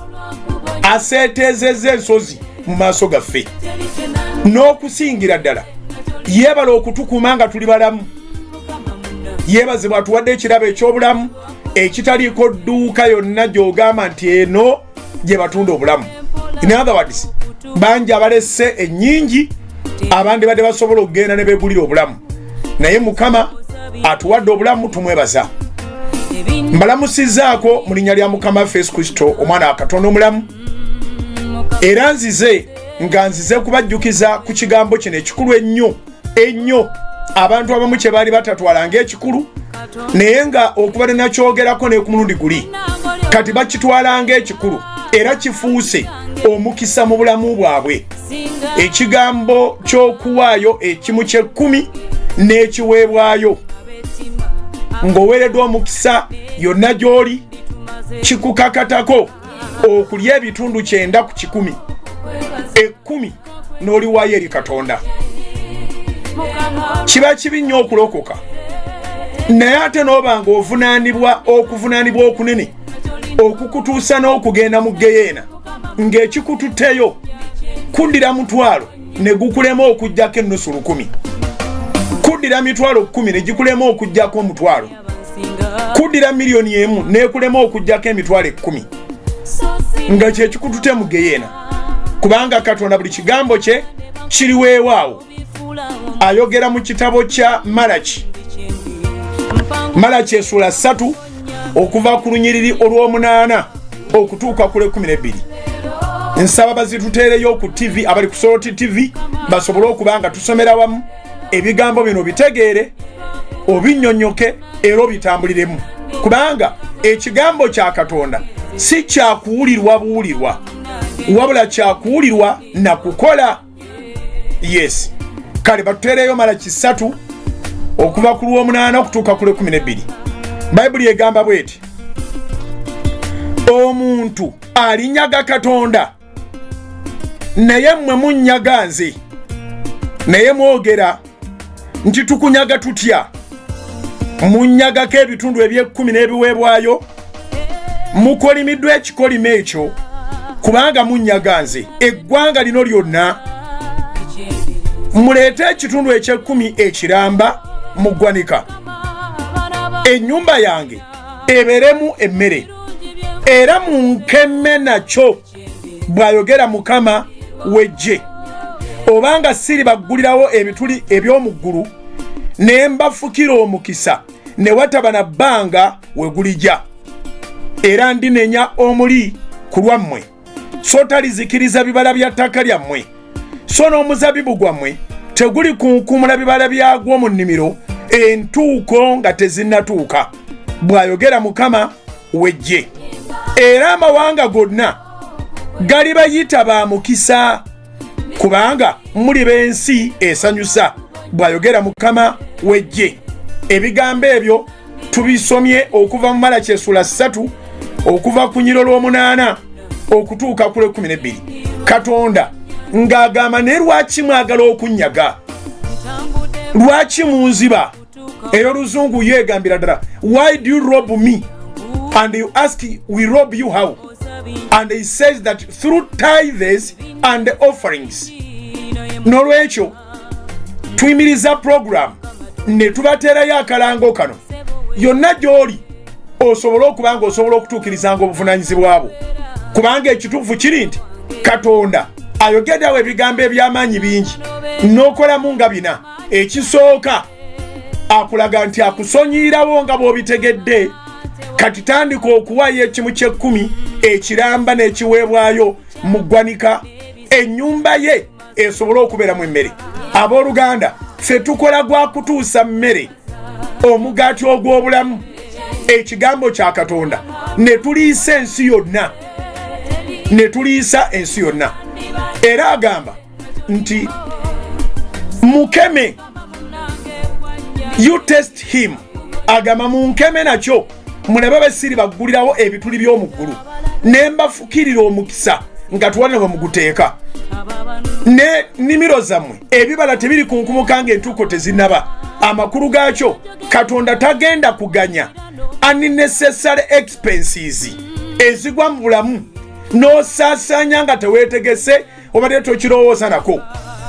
aseetezezza ensozi mu maaso gaffe n'okusingira ddala yebale okutukuuma nga tuli balamu. Yebazibwa atuwadde ekirabo eky'obulamu ekitaliiko dduuka yonna gy'ogamba nti eno gye batunda obulamu. In other words, bangi abalesse ennyingi abandi badde basobola okugenda ne beegulira obulamu naye Mukama atuwadde obulamu tumwebaza. Mbalamusizaako mu linnya lya Mukama Yesu Kristo omwana wa Katonda omulamu era nzize kubajjukiza ku kigambo kino ekikulu ennyo abantu abamu kye baali batatwalanga ekikulu naye nga okuba nakyogerako ne ku mulundi guli kati bakitwalanga ekikulu era kifuuse omukisa mu bulamu bwabwe. Ekigambo ky'okuwaayo ekimu ky'ekkumi n'ekiweebwayo ng'oweereddwa omukisa yonna gy'oli kikukakatako okulya ebitundu 9 ku 10 10 n'oliwaayo eri Katonda. Kiba kibi nnyo okulokoka naye ate n'obanga okuvunaanibwa okunene okukutuusa n'okugenda mu geyeena ng'ekikututteyo kuddira mutwalo ne gukulema okujjako ennusu 10. Kuddira mitwalo 10 ne gikulema okujjako omutwalo. Kuddira miliyoni 1 nekulema okujjako emitwalo 10 nga kye kikututte mu geyeena kubanga Katonda buli kigambo kye kiri weewaawo. Ayogera mu kitabo kya Malaki essula 3 okuva ku lunyiriri olw'omunaana okutuuka ku 12. Nsaba bazituteereyo ku TV abali ku Soroti TV basobole okuba nga tusomera wamu ebigambo bino bitegeere obinnyonnyoke era obitambuliremu kubanga ekigambo kya Katonda si kyakuwulirwa buwulirwa wabula kyakuwulirwa na kukola. Yes, kale batuteereyo Malaki 3 okuva ku lw'omunaana okutuuka ku 12. Bayibuli egamba bweti omuntu alinyaga Katonda naye mmwe munyaga nze naye mwogera nti tukunyaga tutya munyagako ebitundu eby'ekkumi n'ebiweebwayo mukolimiddwa ekikolimo ekyo kubanga munyaga nze eggwanga lino lyonna muleete ekitundu eky'ekkumi ekiramba mu ggwanika ennyumba yange eberemu emmere era munkemme nakyo bw'ayogera Mukama w'eggye obanga siri baggulirawo ebituli eby'omu ggulu ne mbafukira omukisa ne wataba na bbanga we gulijja era ndinenya omuli ku lwammwe so talizikiriza bibala bya ttaka lyammwe so n'omuzabibu gwammwe teguli kunkumula bibala byagwo mu nnimiro entuuko nga tezinnatuuka bw'ayogera Mukama w'eggye era amawanga gonna galibayita ba mukisa kubanga muli b'ensi esanyusa bw'ayogera Mukama w'eggye ebigambo ebyo tubisomye okuva mu Malaki essula 3 okuva ku nnyiro lw'omunaana okutuuka ku lw'e12 Katonda ng'agamba ne lwaki mwagala okunyaga lwaki munziba ey'oluzungu yeegambira ddala why do you rob me and you ask we rob you how and he says that through tithes and offerings n'olwekyo tuyimiriza program ne tubateerayo akalango kano yonna gy'oli osobola okubanga osobola okutuukirizanga obuvunaanyizibwa bwo kubanga ekituufu kiri nti Katonda ayogeddewo ebigambo eby'amaanyi bingi n'okolamu nga bina ekisooka akulaga nti akusonyiirawo nga bw'obitegedde kati tandika okuwaayo ekimu ky'ekkumi ekiramba n'ekiweebwayo mu ggwanika ennyumba ye esobole okubeeramu emmere abooluganda ffe tukola gwa kutuusa mmere omugaati ogw'obulamu ekigambo kya Katonda ne tuliisa ensi yonna era agamba nti mukeme you test him agamba munkeme nakyo mulabe besiri baggulirawo ebituli by'omu ggulu ne mbafukirira omukisa nga tuwana bwe muguteeka ne nnimiro zammwe ebibala tebiri kunkumuka ng'entuuko tezinnaba amakulu gaakyo Katonda tagenda kuganya unnecessary expenses ezigwa mu bulamu n'osaasaanya nga teweetegese obadde tokirowooza nako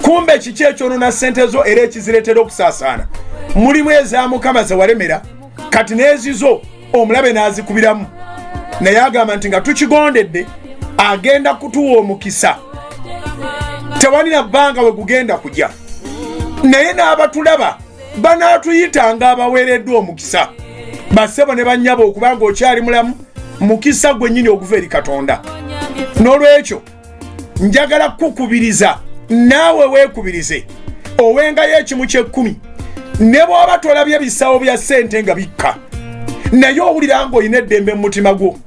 kumbe kiki ekyonona ssente zo era ekizireetera okusaasaana mulimu eza Mukama ze walemera kati n'ezizo omulabe n'azikubiramu naye agamba nti nga tukigondedde agenda kutuwa omukisa tewalina bbanga we gugenda kujja naye n'abatulaba banaatuyitanga abaweereddwa omukisa bassebo ne bannyabo okubanga okyali mulamu mukisa gwennyini oguva eri Katonda n'olwekyo njagala kukubiriza naawe weekubirize owengayo ekimu ky'ekkumi ne bw'oba tolabye ebisawo bya ssente nga bikka naye owulira ng'olina eddembe mu mutima gwo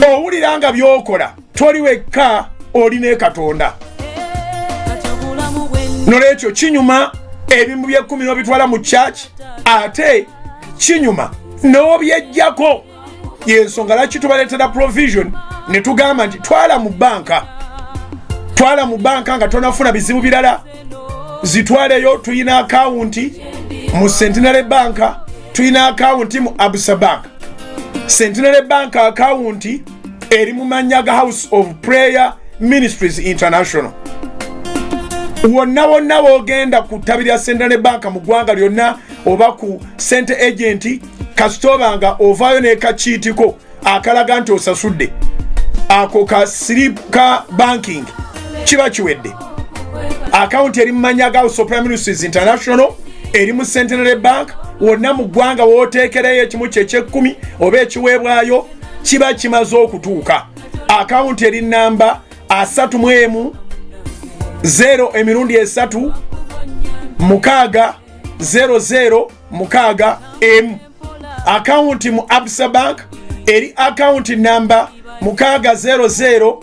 owulira nga by'okola toli wekka olina Katonda n'olwekyo kinyuma ebimu by'ekkumi n'obitwala mu church ate kinyuma n'obyeggyako yensonga laki tubaleetera provision ne tugamba nti twala mu banka nga tonafuna bizibu birala zitwaleyo tuyina akawunti mu Centenary Bank tuyina akawunti mu Absa Bank Centenary Bank akawunti eri mu mannya ga House of Prayer Ministries International wonna wogenda kutabirira Centenary Bank mu ggwanga lyonna oba ku Center Agent kasitobanga ovaayo n'ekakiitiko akalaga nti osasudde ako ka slip ka banking kiba kiwedde akawunti eri mu mannya ga House of Prayer Ministries International eri mu Centenary Bank wonna mu ggwanga wooteekereyo ekimu ky'eky'ekkumi oba ekiweebwayo kiba kimaze okutuuka akawunti eri namba 31 0 3 6 00 6 akawunti mu Absa Bank eri akawunti namba 600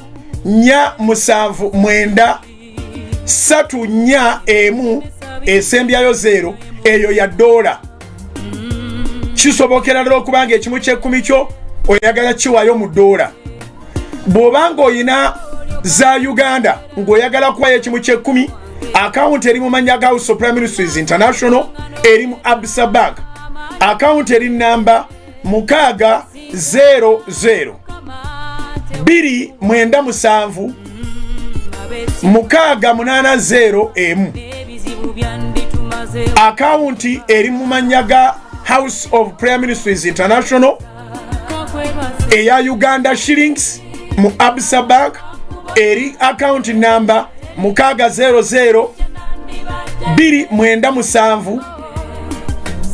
479 341 esembyayo 0 eyo ya dola kisobokera ddala okubanga ekimu ky'ekkumi kyo oyagala kiwayo mu dola bw'obanga oyina za Uganda ng'oyagala kubayo ekimu ky'ekkumi, akawunti eri mu mannya ga House of Prime Ministries International eri mu Absa Bank, akawunti eri namba 600 297 680 akawunti eri mu mannya ga House of Prime Ministries International eya Uganda shillings mu Absa Bank eri akawunti namba 600 297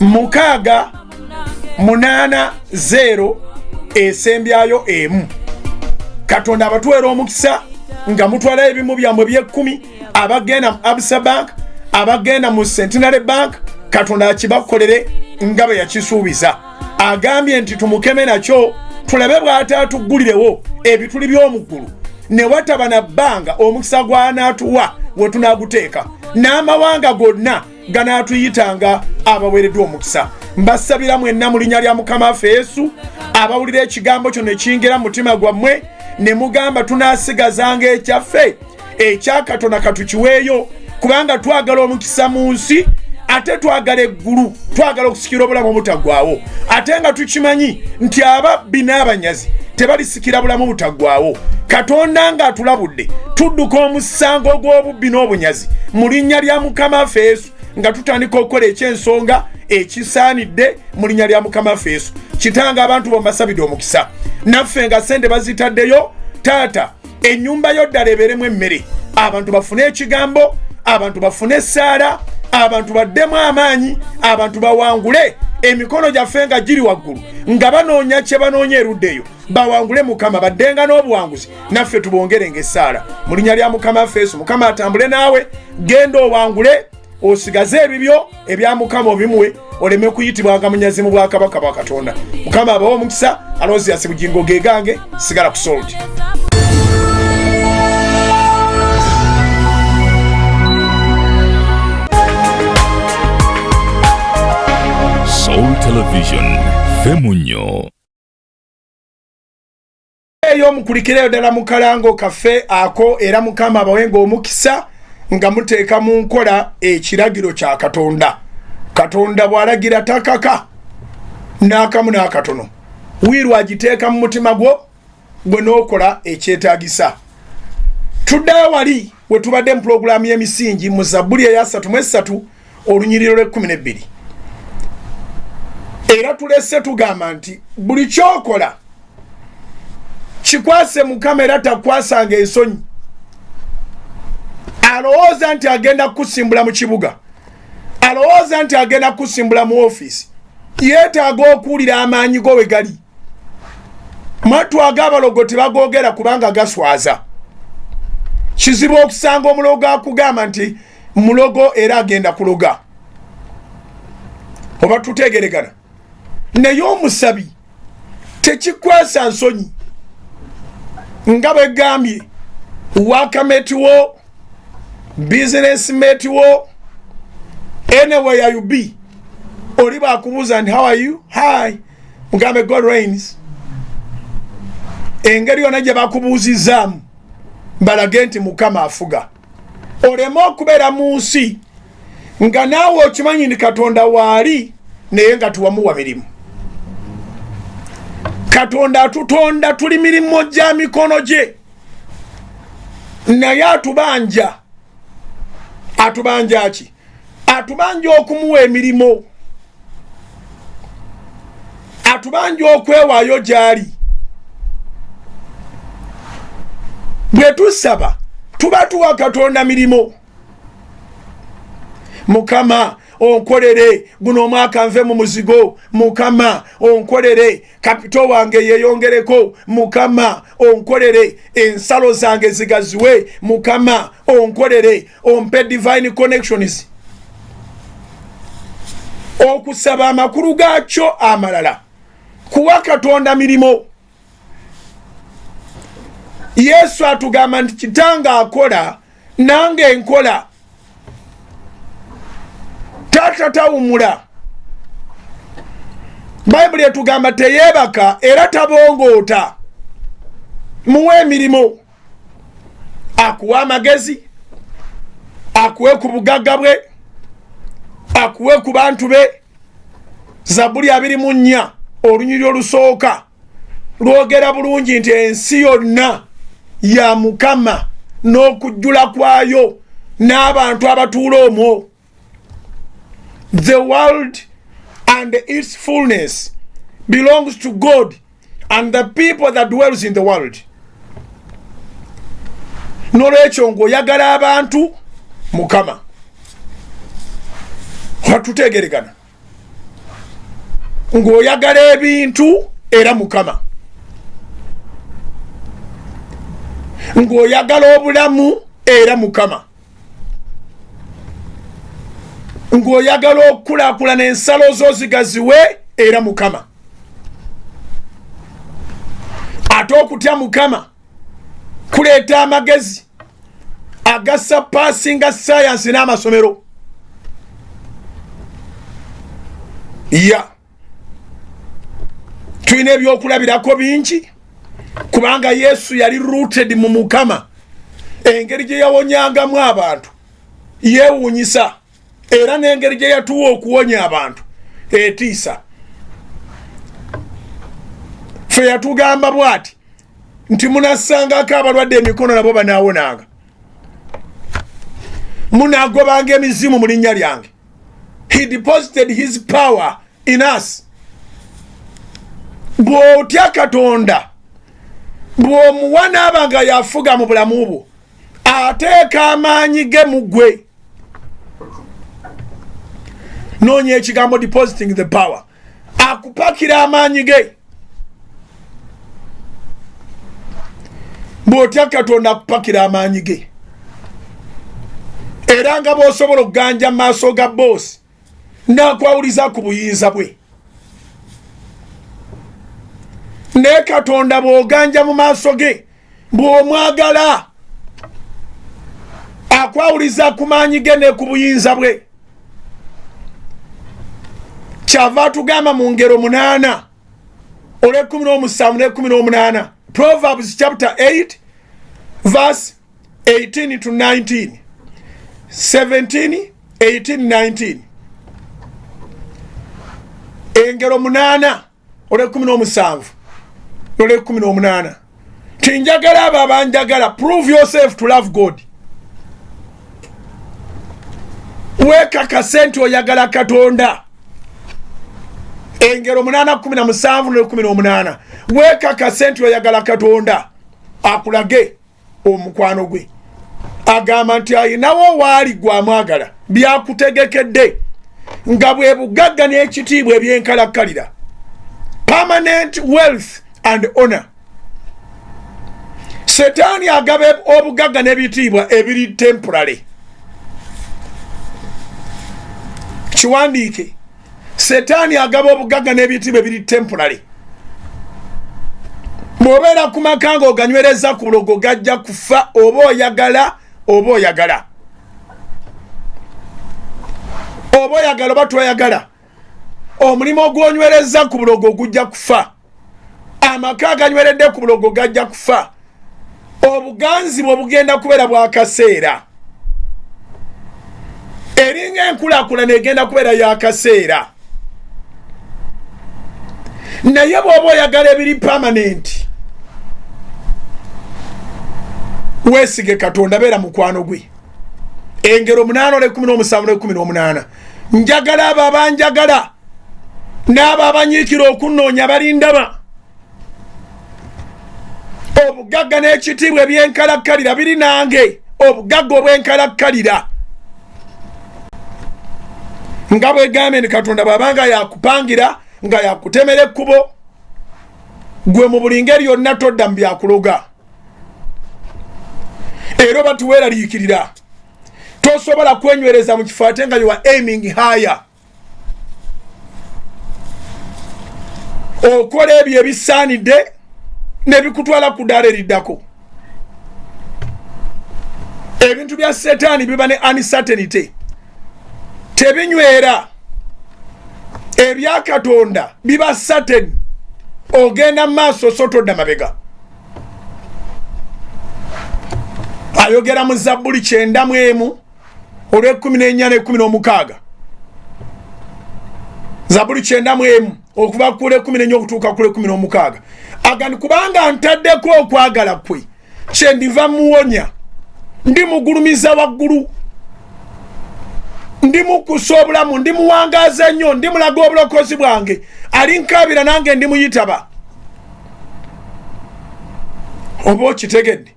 680 esembyayo emu. Katonda abatuwera omukisa nga mutwala ebimu byammwe by'ekkumi abagenda mu Absa Bank, abagenda mu Centenary Bank, Katonda akibakolere nga bwe yakisuubiza. Agambye nti tumukeme nakyo tulabe bw'ataatuggulirewo ebituli by'omuggulu ne wataba na bbanga omukisa gw'anaatuwa we tunaaguteeka, n'amawanga gonna ganaatuyitanga abaweereddwa omukisa. Mbasabira mwenna mu linnya lya Mukama waffe Yesu, abawulira ekigambo kyo ne kiyingira mu mutima gwammwe ne mugamba tunaasigazanga ekyaffe ekya Katonda katukiweeyo, kubanga twagala omukisa mu nsi ate twagala eggulu, twagala okusikira obulamu obutaggwaawo, ate nga tukimanyi nti ababbi n'abanyazi tebalisikira bulamu butaggwaawo. Katonda ng'atulabudde tudduka omusango gw'obubbi n'obunyazi mu linnya lya Mukama waffe Yesu, nga tutandika okukola ekyensonga ekisaanidde mu linnya lya Mukama waffe Yesu. Kitanga abantu bombasabidde omukisa, naffe nga sente bazitaddeyo. Taata, ennyumba yo ddala ebeeremu emmere, abantu bafune ekigambo, abantu bafune essaala, abantu baddemu amaanyi, abantu bawangule, emikono gyaffe nga giri waggulu, nga banoonya kye banoonya erudda eyo, bawangule Mukama, baddenga n'obuwanguzi, naffe tubongerenga essaala mu linnya lya Mukama waffe Yesu. Mukama atambule naawe, genda owangule, osigaze ebibyo ebya Mukama obimuwe, oleme kuyitibwanga munyazi mu bwakabaka bwa Katonda. Mukama abawe omukisa, alonzi yase bugingo gegange, sigala ku Salt. Soul Television, Femunyo. Eyo mukulikireyo ddala mu kalango kaffe ako, era Mukama abawenga omukisa nga muteeka mu nkola ekiragiro kya Katonda. Katonda bw'alagira takaka n'akamu n'akatono, wiirwa agiteeka mu mutima gwo gwe n'okola ekyetaagisa. Tuddayo wali we tubadde mu pulogulaamu y'emisingi mu Zabbuli eya 33 olunyiriro lw'12, era tulese tugamba nti buli kyokola kikwase Mukama era takwasanga ensonyi. Alowooza nti agenda kusimbula mu kibuga, alowooza nti agenda kusimbula mu ofiisi, yeetaaga okuwulira amaanyi go we gali. Matu ag'abalogo tebagoogera kubanga gaswaza. Kizibu okusanga omulogo akugamba nti mulogo era agenda kuloga. Oba tutegeregana. Naye omusabi tekikwasa nsonyi, nga bwe gambye wakameti wo, business mate wo, anywhere you be, oli bakubuuza nti how are you? Hi. Mugambe God reigns. Engeri yonna gye bakubuuzizaamu balage nti Mukama afuga. Oleme okubeera mu nsi nga naawe okimanyi ni Katonda waali naye nga tuwamuwa mirimu. Katonda atutonda tuli mirimu gya mikono gye, naye atubanja. Atubanja ki? Atubanja okumuwa emirimu, atubanja okwewaayo gy'ali. Bwe tusaba tuba tuwa Katonda mirimu. Mukama onkolere guno omwaka nve mu muzigo, Mukama onkolere kapito wange yeyongereko, Mukama onkolere ensalo zange zigaziwe, Mukama onkolere ompe divine connections. Okusaba amakulu gaakyo amalala, kuwa Katonda mirimu. Yesu atugamba nti kitanga akola nange nkola. Tata tawumula. Bayibuli etugamba teyeebaka era tabongoota. muwe emirimu, akuwe amagezi, akuwe ku bugagga bwe, akuwe ku bantu be. Zabuli 24 olunyiri olusooka lwogera bulungi nti ensi yonna ya Mukama n'okujjula kwayo n'abantu abatuula omwo. The world and its fullness belongs to God and the people that dwells in the world. Nolwekyo ng'oyagala abantu, Mukama. Watutegeregana. Ng'oyagala ebintu, era Mukama. Ng'oyagala obulamu, era Mukama. Ng'oyagala okukulaakulana ensalo zo zigaziwe, era Mukama. Ate okutya Mukama kuleeta amagezi agassa passinga science n'amasomero. Tulina ebyokulabirako bingi kubanga Yesu yali rooted mu Mukama. Engeri gye yawonyangamu abantu yeewuunyisa, era n'engeri gye yatuwa okuwonya abantu etiisa. Fe yatugamba bw'ati nti munassangako abalwadde emikono nabo banaawonanga, munaagobanga emizimu mu linnya lyange. He deposited his power in us. Bw'otya Katonda, bw'omuwa n'aba nga yafuga mu bulamu bwo, ateeka amaanyi ge mu ggwe. Noonya ekigambo depositing the power. Akupakira amaanyi ge. Bw'otya Katonda akupakira amaanyi ge. Era nga bw'osobola okuganja mu maaso ga boosi, n'akwawuliza ku buyinza bwe. Ne Katonda bw'oganja mu maaso ge, bw'omwagala, akwawuliza ku maanyi ge ne ku buyinza bwe. Kyava tugamba mu ngero 8 olw'ekkumi ne 18, Proverbs chapter 8 verse 18 to 19, 17, 18, 19. Engero 8 olw'ekkumi n'omunaana. Tinjagala abo abanjagala. Prove yourself to love God. Weekakase nti oyagala Katonda. Engero 8:17 n'ekkumi. Weekakase nti oyagala Katonda akulage omukwano gwe. Agamba nti ayinawo waali gw'amwagala byakutegekedde nga bwe bugagga n'ekitiibwa ebyenkalakkalira. Permanent wealth and honor. Setaani agaba obugagga n'ebitiibwa ebiri temporary. Kiwandiike. Setaani agaba obugagga n'ebitiibwa ebiri temporary. Bw'obeera ku maka ng'oganywereza ku bulogo gajja kufa, oba oyagala oba oyagala. Oba oyagala oba toyagala. Omulimu ogwonywereza ku bulogo gujja kufa. Amaka aganyweredde ku bulogo gajja kufa. Obuganzi bwe bugenda kubeera bwa kaseera. Eringa enkulaakulana egenda kubeera ya kaseera. Naye bw'oba oyagala ebiri permanent, weesige Katonda, beera mukwano gwe. Engero 8:17-18. Njagala abo abanjagala n'abo abanyiikira okunnoonya balindaba. Obugagga n'ekitiibwa ebyenkalakkalira biri nange. Obugagga obwenkalakkalira. Nga bwegambye ni Katonda bw'abanga yakupangira nga yakutemera ekkubo, gwe mu buli ngeri yonna todda mu byakuloga. Era oba tuweeraliikirira. Tosobola kwenywereza mu kifo ate nga you are aiming higher. Okola ebyo ebisaanidde ne bikutwala ku ddaala eriddako. Ebintu bya Setaani biba ne uncertainty. Tebinywera. Ebya Katonda biba certain. Ogenda maaso so todda mabega. ayogera mu Zabbuli 9 olw'e14 ne16 Zabbuli 9 okuva ku lw'e14 okutuuka ku lw'e16 agani kubanga ntaddeko okwagala kwe kyendiva muwonya ndi mugulumiza waggulu ndi mukusa obulamu ndi muwangaaza nnyo ndi mulaga obulokozi bwange alinkaabira nange ndi muyitaba oba okitegedde.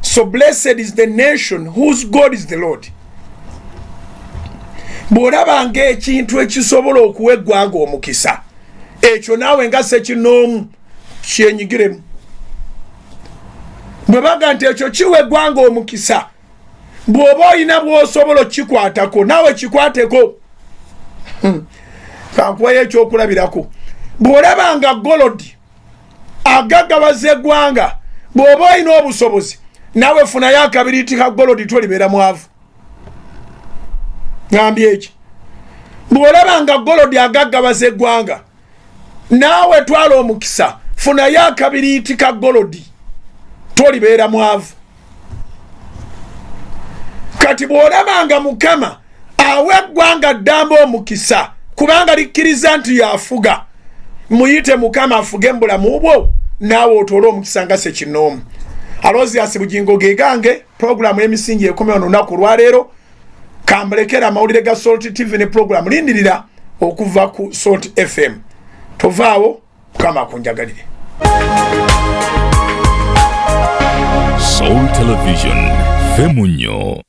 So blessed is the nation whose God is the Lord. Bw'olabanga ekintu ekisobola okuwa eggwanga omukisa ekyo naawe nga Ssekinoomu kyenyigiremu. Bwe baga nti ekyo kiwa eggwanga omukisa bw'oba olina bw'osobola okikwatako naawe kikwateko. Kankuwayo ekyokulabirako. Bw'olabanga Golodi agaggawaza eggwanga bw'oba olina obusobozi naawe funayo akabiriiti ka Golodi tolibeera mwavu. Ngambye eki bw'olabanga Golodi agaggawaza eggwanga naawe twala omukisa funayo akabiriiti ka Golodi tolibeera mwavu. Kati bw'olabanga Mukama awa eggwanga ddamba omukisa kubanga likkiriza nti yafuga muyite Mukama afuge mu bulamu bwo naawe otoola omukisa nga Ssekinoomu. Alozias Bugingo ge gange programu y'emisingi ekome ono lunaku lwaleero kamulekera amawulire ga Salt TV ne programu lindirira okuva ku Salt FM. Tovaawo Mukama akunjagalire. Soul Television Femunyo.